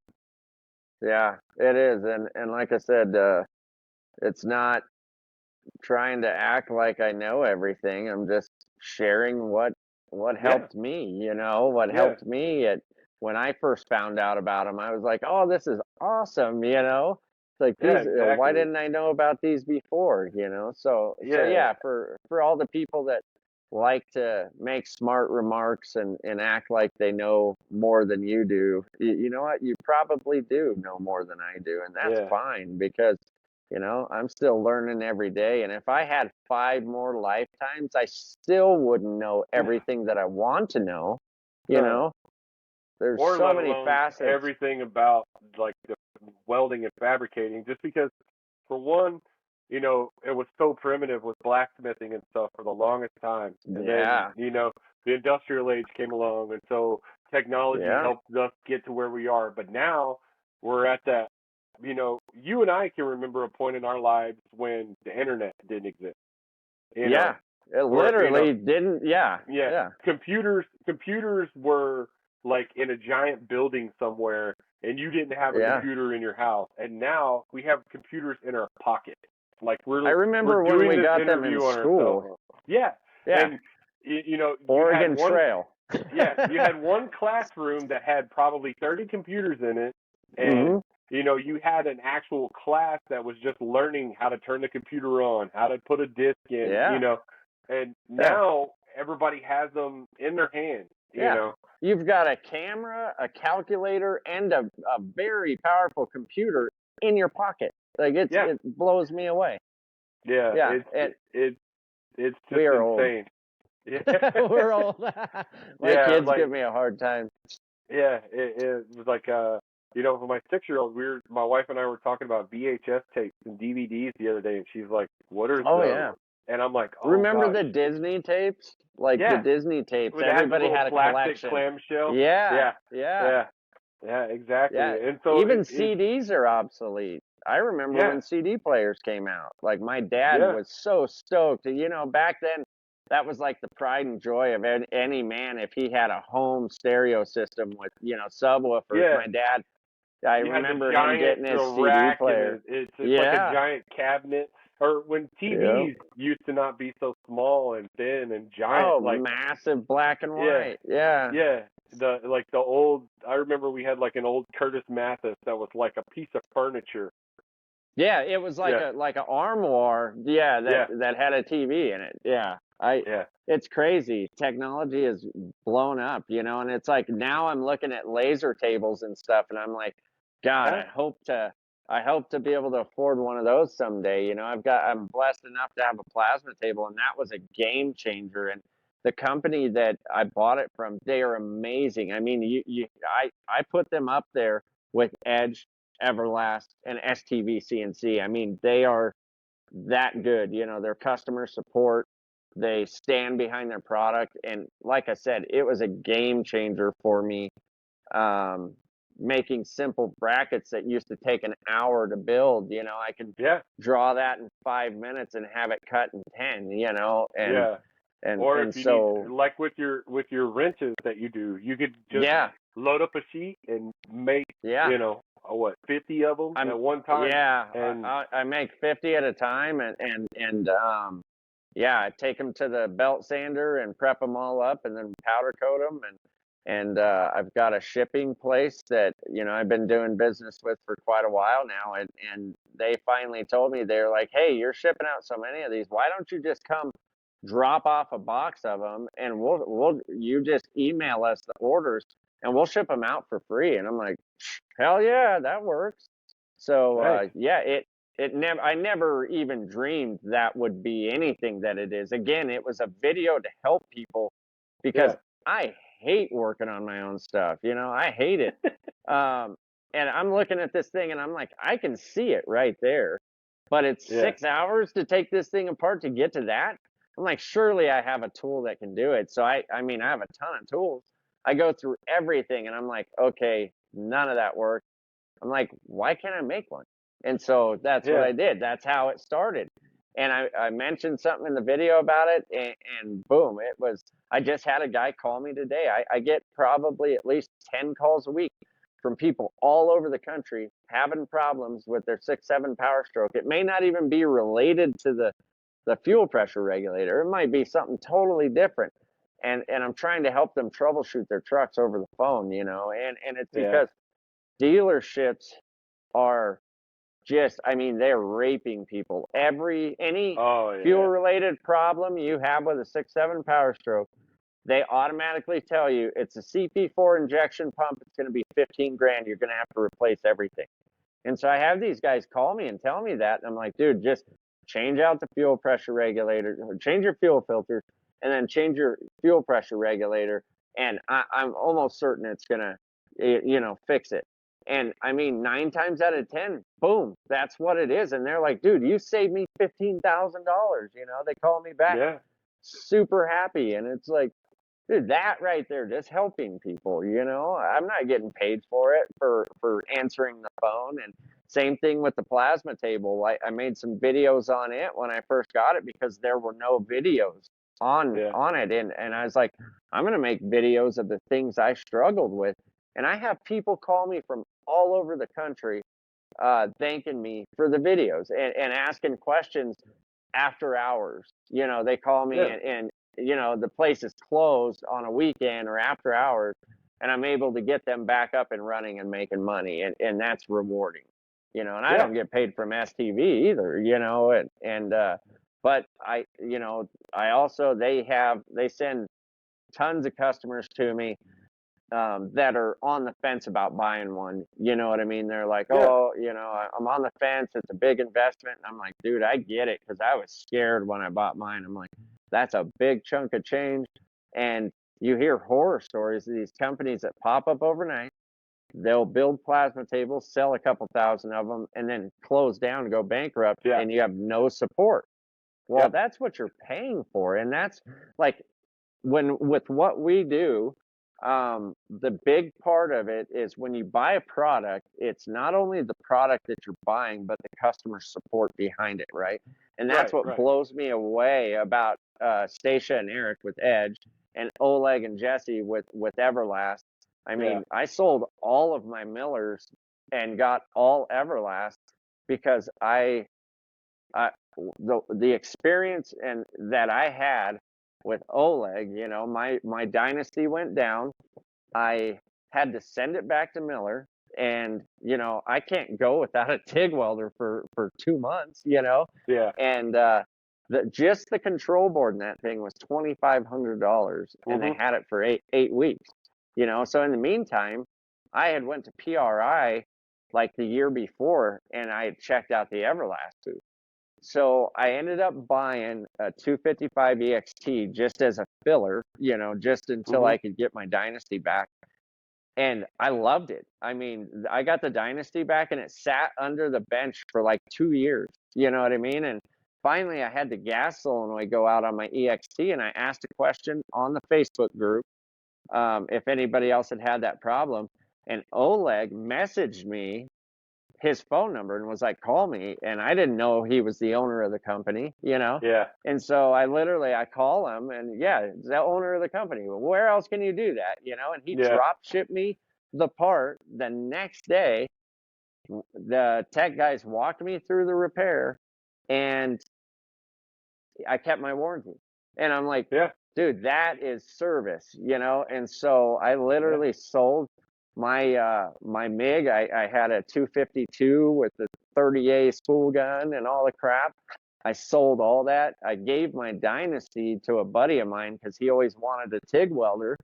yeah. It is, and like I said, it's not trying to act like I know everything. I'm just sharing what Yeah. helped me. What Yeah. helped me at when I first found out about them. I was like, oh, this is awesome. It's like Yeah, these. Why exactly. didn't I know about these before? So Yeah. yeah, for all the people that like to make smart remarks and act like they know more than you do. You know what? You probably do know more than I do, and that's Yeah. fine because I'm still learning every day. And if I had 5 more lifetimes, I still wouldn't know everything that I want to know. You No. know, there's Or so let many alone facets. everything about like the welding and fabricating. Just because, for one, it was so primitive with blacksmithing and stuff for the longest time, and then Yeah, the industrial age came along, and so technology yeah, helped us get to where we are. But now we're at that. You and I can remember a point in our lives when the internet didn't exist. You know, yeah. It or literally didn't. Yeah, yeah, yeah, computers were like in a giant building somewhere, and you didn't have a yeah. computer in your house. And now we have computers in our pocket. Like I we're remember when doing we this got them in interview on our cell school. phone. Yeah, Yeah, and you had Oregon one. Trail. Yeah, you had one classroom that had probably 30 computers in it, and Hmm. you had an actual class that was just learning how to turn the computer on, how to put a disk in, Yeah, and yeah. now everybody has them in their hand, Yeah. You've got a camera, a calculator, and a very powerful computer in your pocket. Like Yeah, it blows me away. yeah, Yeah. it's And it it's just we are old. insane. Yeah, We're old. My yeah, kids give like me a hard time. yeah, it was like for my 6-year-old, my wife and I were talking about VHS tapes and DVDs the other day, and she's like, "What are Oh those?" yeah. and I'm like, oh Remember gosh, the Disney tapes? Like the yeah, Disney tapes, it has the everybody little had a plastic collection. clamshell. Yeah, Yeah, yeah, yeah, yeah, exactly. yeah. And so Even it's CDs are obsolete. I remember yeah, when CD players came out. Like my dad yeah, was so stoked. Back then that was like the pride and joy of any man if he had a home stereo system with, subwoofers. yeah. My dad, I You had the remember him giant getting his CD rack, and player. it's like a Yeah. giant cabinet. Or when Yep. TVs used to not be so small and thin and giant, Oh, like massive black and yeah, white. Yeah. yeah. The old. I remember we had like an old Curtis Mathis that was like a piece of furniture. Yeah, it was like Yeah, a armoire, yeah, that yeah, that had a TV in it. Yeah. I yeah, It's crazy. Technology is blown up, and it's like now I'm looking at laser tables and stuff and I'm like, God, yeah, I hope to be able to afford one of those someday. I'm blessed enough to have a plasma table and that was a game changer. And the company that I bought it from, they are amazing. I mean, I put them up there with Edge, Everlast, and STV CNC. I mean, they are that good. Their customer support, they stand behind their product. And like I said, it was a game changer for me. Um, Making simple brackets that used to take an hour to build, I can yeah, draw that in 5 minutes and have it cut in 10, and, yeah. and, Or if and you need, so, like with your wrenches that you do, you could just yeah, load up a sheet and make yeah. what 50 of them I'm at one time, Yeah, and I make 50 at a time and yeah, I take them to the belt sander and prep them all up and then powder coat them and I've got a shipping place that, I've been doing business with for quite a while now and they finally told me they're like, "Hey, you're shipping out so many of these. Why don't you just come drop off a box of them and we'll you just email us the orders and we'll ship them out for free." And I'm like, "Hell yeah, that works." So nice. yeah, it never I never even dreamed that would be anything that it is. Again, it was a video to help people because Yeah, I hate working on my own stuff. I hate it. Um, and I'm looking at this thing and I'm like, I can see it right there, but it's yeah, 6 hours to take this thing apart to get to that. I'm like, surely I have a tool that can do it. So I mean, I have a ton of tools. I go through everything and I'm like, okay, none of that works. I'm like, why can't I make one? And so that's what yeah, I did. That's how it started. And I mentioned something in the video about it, and boom, it was. I just had a guy call me today. I get probably at least 10 calls a week from people all over the country having problems with their 6.7 Power Stroke. It may not even be related to the fuel pressure regulator. It might be something totally different. And I'm trying to help them troubleshoot their trucks over the phone, and it's yeah. because dealerships are just, I mean, they're raping people. Any Oh fuel yeah, related problem you have with a 6.7 Power Stroke, they automatically tell you it's a CP4 injection pump. It's going to be 15 grand. You're going to have to replace everything. And so I have these guys call me and tell me that. And I'm like, dude, just change out the fuel pressure regulator, or change your fuel filters, and then change your fuel pressure regulator. And I'm almost certain it's going to, fix it. And I mean, 9 times out of 10, boom, that's what it is. And they're like, dude, you saved me $15,000. They call me back yeah, super happy. And it's like, dude, that right there, just helping people, I'm not getting paid for it for answering the phone. And same thing with the plasma table. I made some videos on it when I first got it because there were no videos yeah, on it. And I was like, I'm gonna make videos of the things I struggled with. And I have people call me from all over the country thanking me for the videos and asking questions after hours. They call me yeah, and the place is closed on a weekend or after hours, and I'm able to get them back up and running and making money, and that's rewarding. And I yeah, don't get paid from STV either, and but I also they send tons of customers to me that are on the fence about buying one. You know what I mean? They're like, yeah, "Oh, I'm on the fence. It's a big investment." And I'm like, "Dude, I get it because I was scared when I bought mine." I'm like, "That's a big chunk of change." And you hear horror stories of these companies that pop up overnight. They'll build plasma tables, sell a couple thousand of them, and then close down and go bankrupt, yeah, and you have no support. Well, Yep. that's what you're paying for. And that's like when with what we do, the big part of it is when you buy a product, it's not only the product that you're buying, but the customer support behind it, right? And that's Right. what Right. blows me away about Stacia and Eric with Edge and Oleg and Jesse with Everlast. I Yeah. mean, I sold all of my Millers and got all Everlast because I the experience and that I had with Oleg, you know, my dynasty went down. I had to send it back to Miller, and you know, I can't go without a TIG welder for 2 months, you know, Yeah. and just the control board in that thing was $2,500, and they Mhm. had it for eight weeks, you know. So in the meantime, I had went to PRI like the year before, and I had checked out the Everlast booth. So I ended up buying a 255 EXT just as a filler, you know, just until Mhm. I could get my Dynasty back. And I loved it. I mean, I got the Dynasty back and it sat under the bench for like 2 years. You know what I mean? And finally, I had the gas solenoid go out on my EXT, and I asked a question on the Facebook group if anybody else had had that problem. And Oleg messaged me his phone number and was like, call me. And I didn't know he was the owner of the company, you know? Yeah. And so I call him, and yeah, it's the owner of the company. Well, where else can you do that? You know? And he Yeah. drop shipped me the part the next day. The tech guys walked me through the repair, and I kept my warranty. And I'm like, Yeah. dude, that is service, you know? And so I Yeah. literally sold my MiG. I had a 252 with the 30A spool gun and all the crap. I sold all that. I gave my Dynasty to a buddy of mine because he always wanted a TIG welder.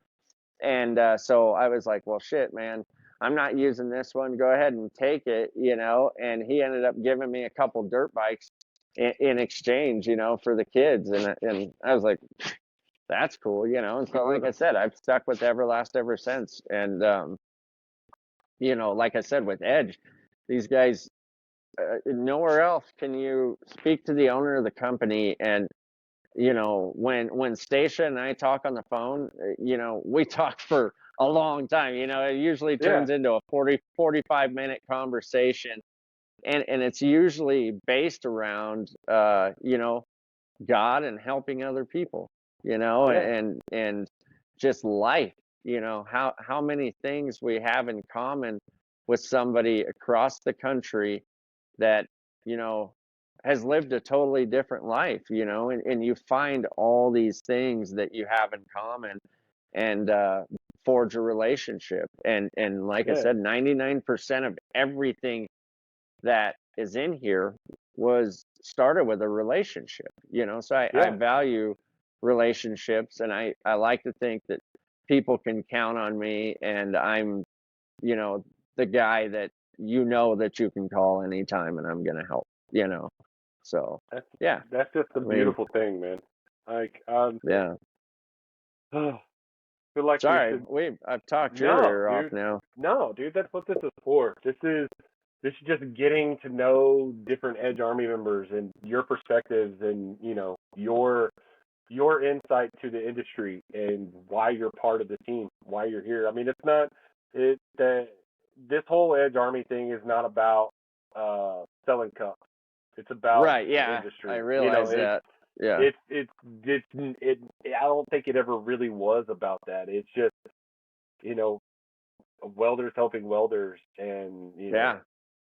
And so I was like, well, shit, man, I'm not using this one. Go ahead and take it, you know. And he ended up giving me a couple dirt bikes in exchange, you know, for the kids. And I was like, that's cool, you know. And so, like I said, I've stuck with Everlast ever since. And you know, like I said, with Edge, these guys, nowhere else can you speak to the owner of the company. And you know, when Stacia and I talk on the phone, you know, we talk for a long time. You know, it usually Yeah. turns into a 45 minute conversation, and it's usually based around you know, God and helping other people, you know, Yeah. and just life, you know, how many things we have in common with somebody across the country that, you know, has lived a totally different life, you know, and you find all these things that you have in common, and forge a relationship. And like I Yeah. said, 99% of everything that is in here was started with a relationship, you know. So I Yeah. value relationships, and I like to think that people can count on me, and I'm, you know, the guy that you know that you can call anytime and I'm gonna help, you know. So That's yeah, that's just a I mean, beautiful thing, man. Like yeah. feel like we Sorry, should. I've talked your No, ear off dude. now. No, dude. That's what this is for. This is just getting to know different Edge Army members and your perspectives, and your insight to the industry and why you're part of the team, why you're here. I mean, it's not it that this whole Edge Army thing is not about selling cups. It's about Right, the yeah, I industry. realize that. Yeah. It's I don't think it ever really was about that. It's just, you know, welders helping welders, and Yeah.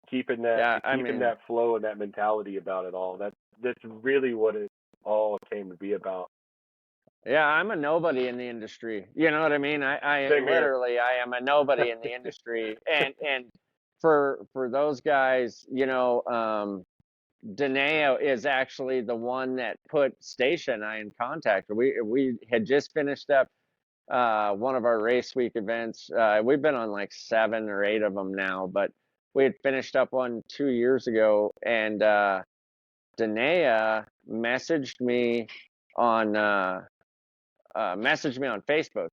keeping that Yeah, I keeping mean, that flow and that mentality about it all. That's really what it all came to be about. yeah, I'm a nobody in the industry. You know what I mean? I Same here. literally I am a nobody in the industry. And for those guys, you know, Daneo is actually the one that put Stacia and I in contact. We had just finished up one of our race week events. We've been on like 7 or 8 of them now, but we had finished up one 2 years ago, and Danea on messaged me on Facebook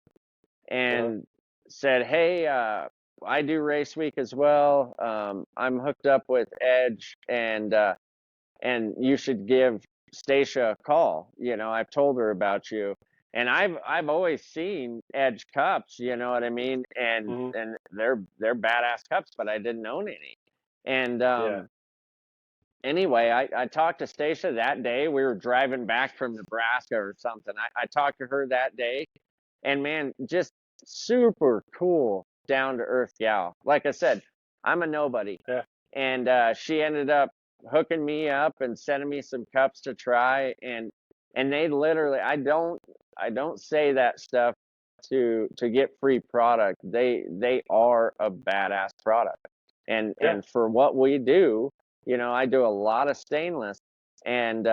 Uh-huh. and said, "Hey, I do race week as well. I'm hooked up with Edge, and you should give Stacia a call. I've told her about you, and I've always seen Edge cups. You know what I mean? And Mhm. and they're badass cups, but I didn't own any. And Yeah. anyway, I talked to Stacia that day. We were driving back from Nebraska or something. I talked to her that day, and man, just super cool, down to earth gal. Like I said, I'm a nobody, Yeah. and she ended up hooking me up and sending me some cups to try, and they literally, I don't say that stuff to get free product. They are a badass product, and Yeah. and for what we do, I do a lot of stainless, and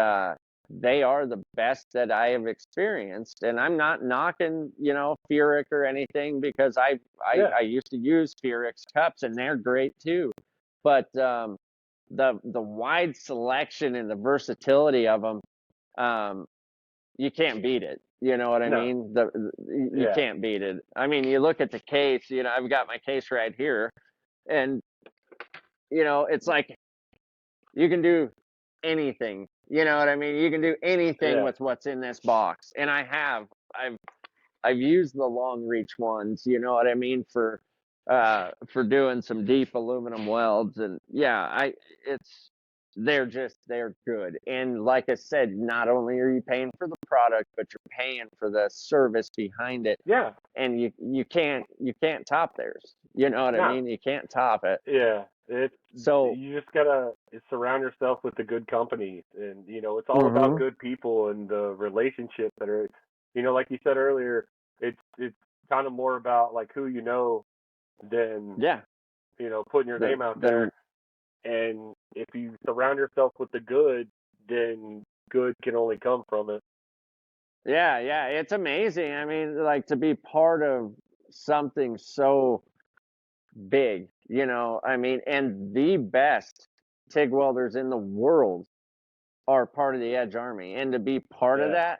they are the best that I have experienced. And I'm not knocking, Furic or anything, because Yeah. I used to use Furic's cups and they're great too. But the wide selection and the versatility of them, um, you can't beat it. You know what I No. mean? You Yeah. can't beat it. I mean, you look at the case. I've got my case right here, and it's like you can do anything. You know what I mean? You can do anything Yeah. with what's in this box. And I've used the long reach ones, you know what I mean, for doing some deep aluminum welds. And yeah, I it's they're good. And like I said, not only are you paying for the product, but you're paying for the service behind it. Yeah. And you can't top theirs. You know what I No. mean? You can't top it. Yeah. It's So, you just gotta surround yourself with the good companies, and it's all about mhm. good people and the relationships that are, like you said earlier, it's kind of more about like who you know than Yeah, putting your the name out the there. And if you surround yourself with the good, then good can only come from it. Yeah, yeah, it's amazing. I mean, like, to be part of something so big, I mean, and the best TIG welders in the world are part of the Edge Army. And to be part of Yeah. that,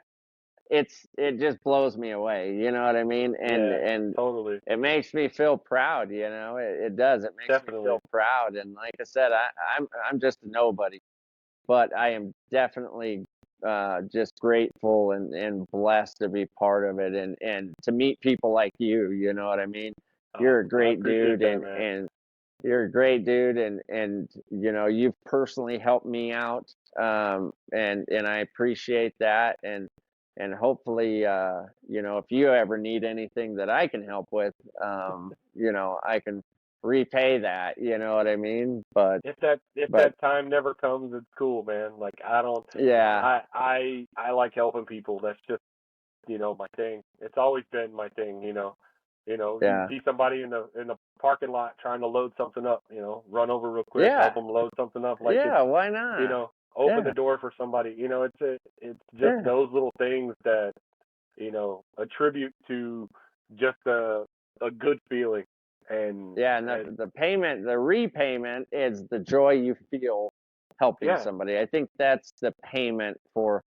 it just blows me away, you know what I mean? And Yeah. and Totally. it makes me feel proud, it does. It makes me feel Definitely. proud. And like I said, I'm just a nobody, but I am definitely just grateful and blessed to be part of it, and to meet people like you. You know what I mean? Oh, You're a I great appreciate dude, that, and man. and you're a great dude, and you've personally helped me out, and I appreciate that, and hopefully, if you ever need anything that I can help with, I can repay that. You know what I mean? But If that but time never comes, it's cool, man. Like I don't, yeah, I like helping people. That's just my thing. It's always been my thing. You yeah, see somebody in the parking lot trying to load something up. Run over real quick, help yeah. them load something up. Like it's Yeah, why not? open the Yeah, door for somebody. It's just yeah, those little things that attribute to just a good feeling. And, yeah. And and the payment, the repayment is the joy you feel helping yeah, somebody. I think that's the payment for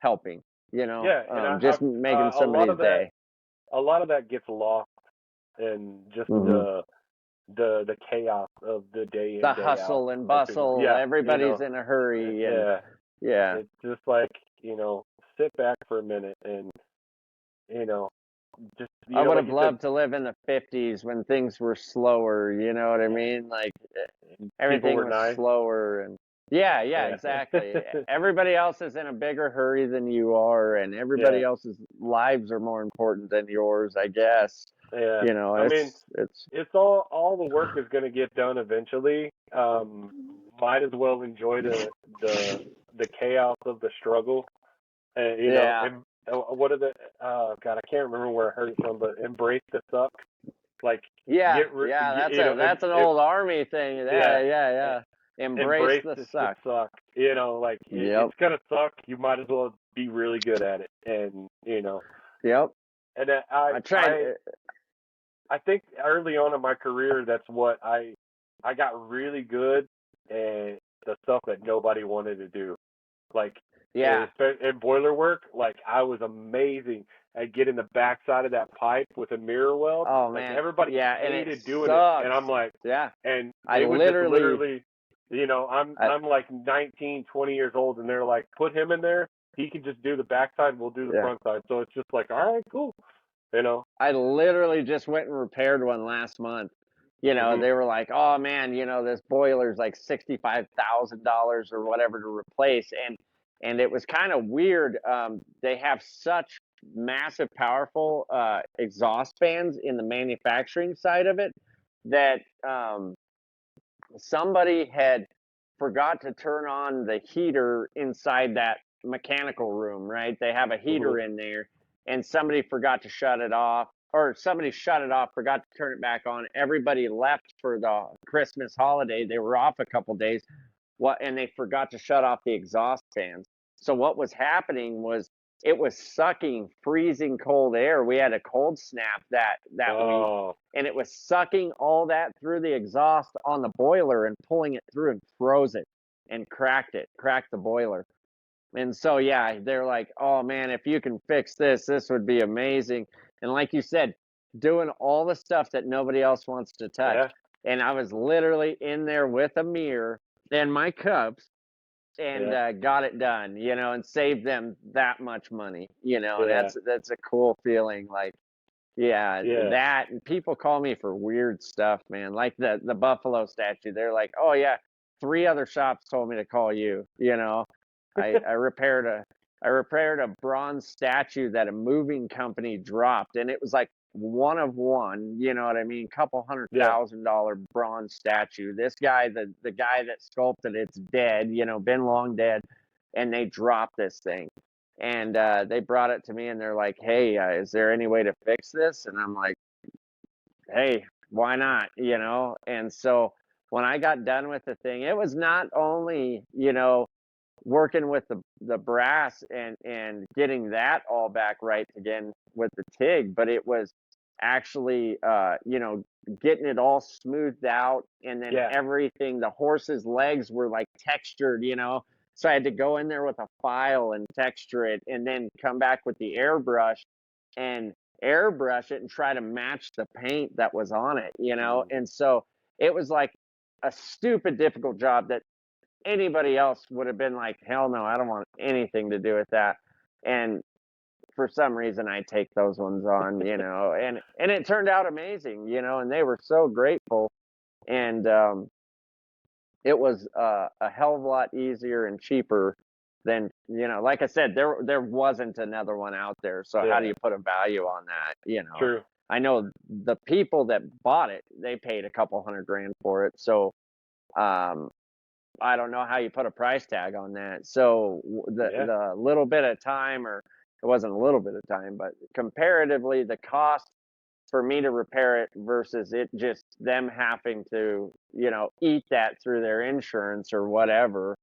helping. yeah, and Just making a lot somebody's of that day. gets lost in just Hmm. the chaos of the day in The day out hustle and of people. bustle. Yeah, Everybody's in a hurry, and yeah, yeah. it's just like sit back for a minute and you know just I would like have you said, loved to live in the 50s when things were slower. You know what I mean? Like, people everything were was nice. slower, and yeah, yeah, Yeah, exactly. Everybody else is in a bigger hurry than you are, and yeah, everybody else's lives are more important than yours, I guess. yeah. I mean, It's it's all the work is going to get done eventually. Might as well enjoy the the chaos of the struggle. And yeah. and what are the God, I can't remember where I heard it from, but embrace the suck. Like Yeah, get, yeah, get that's an old army thing. Yeah, yeah, yeah, e- yeah. Embrace embrace the the suck. suck. Like Yep. it's gonna suck. You might as well be really good at it. And Yep. and I tried. I think early on in my career, that's what I got really good at the stuff that nobody wanted to do. Like Yeah. in boiler work, like I was amazing at getting the backside of that pipe with a mirror weld. Oh Like man. everybody Yeah, and it hated doing it, and I'm sucks. like, Yeah. and I they would just literally literally, I, I'm like 19, 20 years old, and they're like, put him in there. He can just do the backside. We'll do the yeah. front side. So it's just like, all right, cool. You know. I literally just went and repaired one last month. Mhm. They were like, "Oh man, this boiler's like $65,000 or whatever to replace," and it was kind of weird. They have such massive, powerful exhaust fans in the manufacturing side of it that somebody had forgot to turn on the heater inside that mechanical room, right? They have a Mhm. heater in there and somebody forgot to shut it off, or somebody shut it off, forgot to turn it back on. Everybody left for the Christmas holiday. They were off a couple days. And they forgot to shut off the exhaust fans. So what was happening was it was sucking freezing cold air. We had a cold snap that week, Oh. and it was sucking all that through the exhaust on the boiler and pulling it through and froze it and cracked the boiler. And so yeah, they're like, "Oh man, if you can fix this, this would be amazing." And like you said, doing all the stuff that nobody else wants to touch. Yeah. And I was literally in there with a mirror and my cups and Yeah. got it done, and saved them that much money, and Yeah. that's a cool feeling. Like, yeah, Yeah. that and people call me for weird stuff, man. Like the buffalo statue. They're like, "Oh yeah, three other shops told me to call you." I repaired a bronze statue that a moving company dropped, and it was like one of one. You know what I mean? Couple hundred Yeah. $1,000 bronze statue. This guy, the guy that sculpted it's dead. Been long dead, and they dropped this thing and they brought it to me and they're like, "Hey, is there any way to fix this?" And I'm like, "Hey, why not?" And so when I got done with the thing, it was not only working with the brass and getting that all back right again with the TIG, but it was actually getting it all smoothed out, and then Yeah. everything, the horse's legs were like textured, so I had to go in there with a file and texture it and then come back with the airbrush and airbrush it and try to match the paint that was on it, Mhm. and so it was like a stupid difficult job that anybody else would have been like, "Hell no, I don't want anything to do with that." And for some reason, I take those ones on, and it turned out amazing, and they were so grateful. And it was a hell of a lot easier and cheaper than, like I said, there wasn't another one out there. So how do Yeah. you put a value on that? True. I know the people that bought it, they paid a couple hundred grand for it. So um, I don't know how you put a price tag on that. So Yeah. the little bit of time, or it wasn't a little bit of time, but comparatively, the cost for me to repair it versus it just them having to, eat that through their insurance or whatever,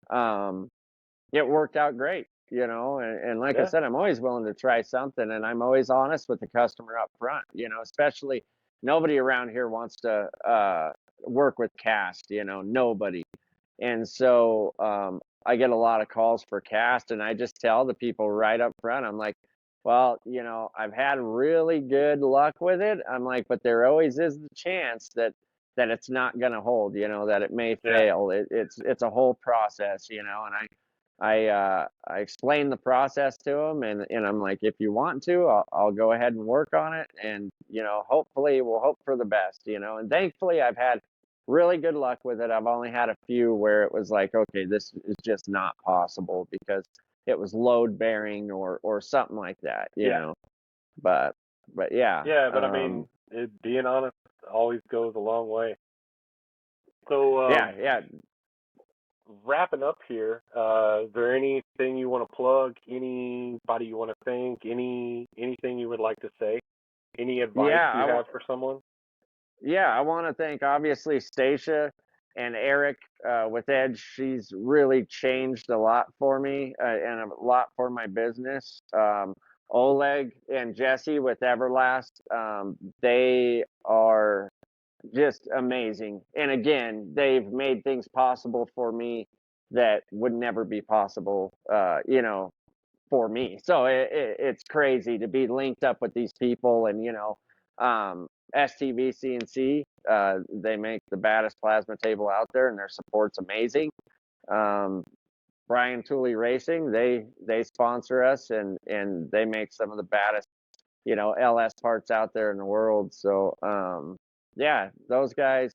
um, it worked out great, and like I Yeah. said, I'm always willing to try something and I'm always honest with the customer up front, especially nobody around here wants to work with cast, nobody. And so I get a lot of calls for cast, and I just tell the people right up front, I'm like, "Well, I've had really good luck with it." I'm like, "But there always is the chance that it's not going to hold, that it may Yeah. fail. It's a whole process, and I explain the process to them, and I'm like, if you want to, I'll go ahead and work on it, and hopefully we'll hope for the best, and thankfully I've had really good luck with it. I've only had a few where it was like, okay, this is just not possible because it was load bearing or something like that, Yeah. but yeah, Yeah. But I mean, being honest always goes a long way. So, yeah. wrapping up here, is there anything you want to plug? Anybody you want to thank? Anything you would like to say? Any advice Yeah, you have for someone? I want to thank obviously Stacia and Eric with Edge. She's really changed a lot for me and a lot for my business. Oleg and Jesse with Everlast, they are just amazing. And again, they've made things possible for me that would never be possible, for me. So it's crazy to be linked up with these people and, STV CNC. They make the baddest plasma table out there, and their support's amazing. Um, Brian Tooley Racing, they sponsor us, and they make some of the baddest, LS parts out there in the world. So yeah, those guys,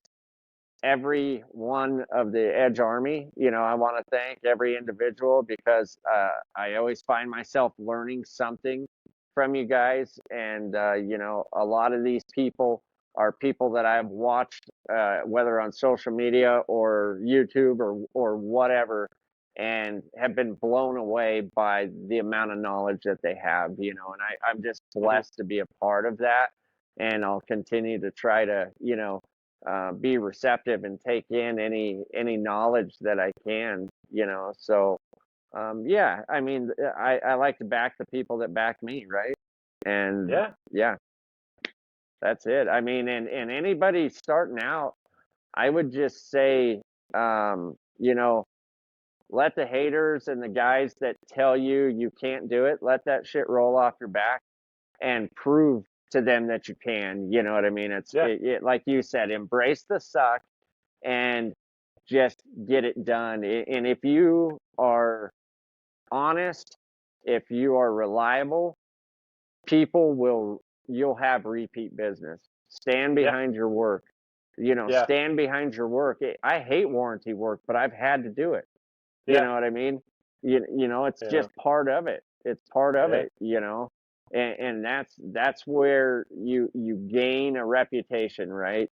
every one of the Edge Army, I want to thank every individual because I always find myself learning something from you guys. And, a lot of these people are people that I've watched, whether on social media or YouTube or whatever, and have been blown away by the amount of knowledge that they have, and I'm just Mhm. blessed to be a part of that. And I'll continue to try to, be receptive and take in any knowledge that I can, So yeah, I mean, I like to back the people that back me, right? And Yeah. yeah, that's it. I mean, and anybody starting out, I would just say, um, you know, let the haters and the guys that tell you can't do it, let that shit roll off your back and prove to them that you can. You know what I mean? Yeah. Like you said, embrace the suck and just get it done. And if you are honest, if you are reliable, you'll have repeat business. Stand Yeah. behind your work. Yeah. Stand behind your work. I hate warranty work, but I've had to do it. You Yeah. know what I mean? It's Yeah. just part of it. It's part of Yeah. it. And that's where you gain a reputation, right?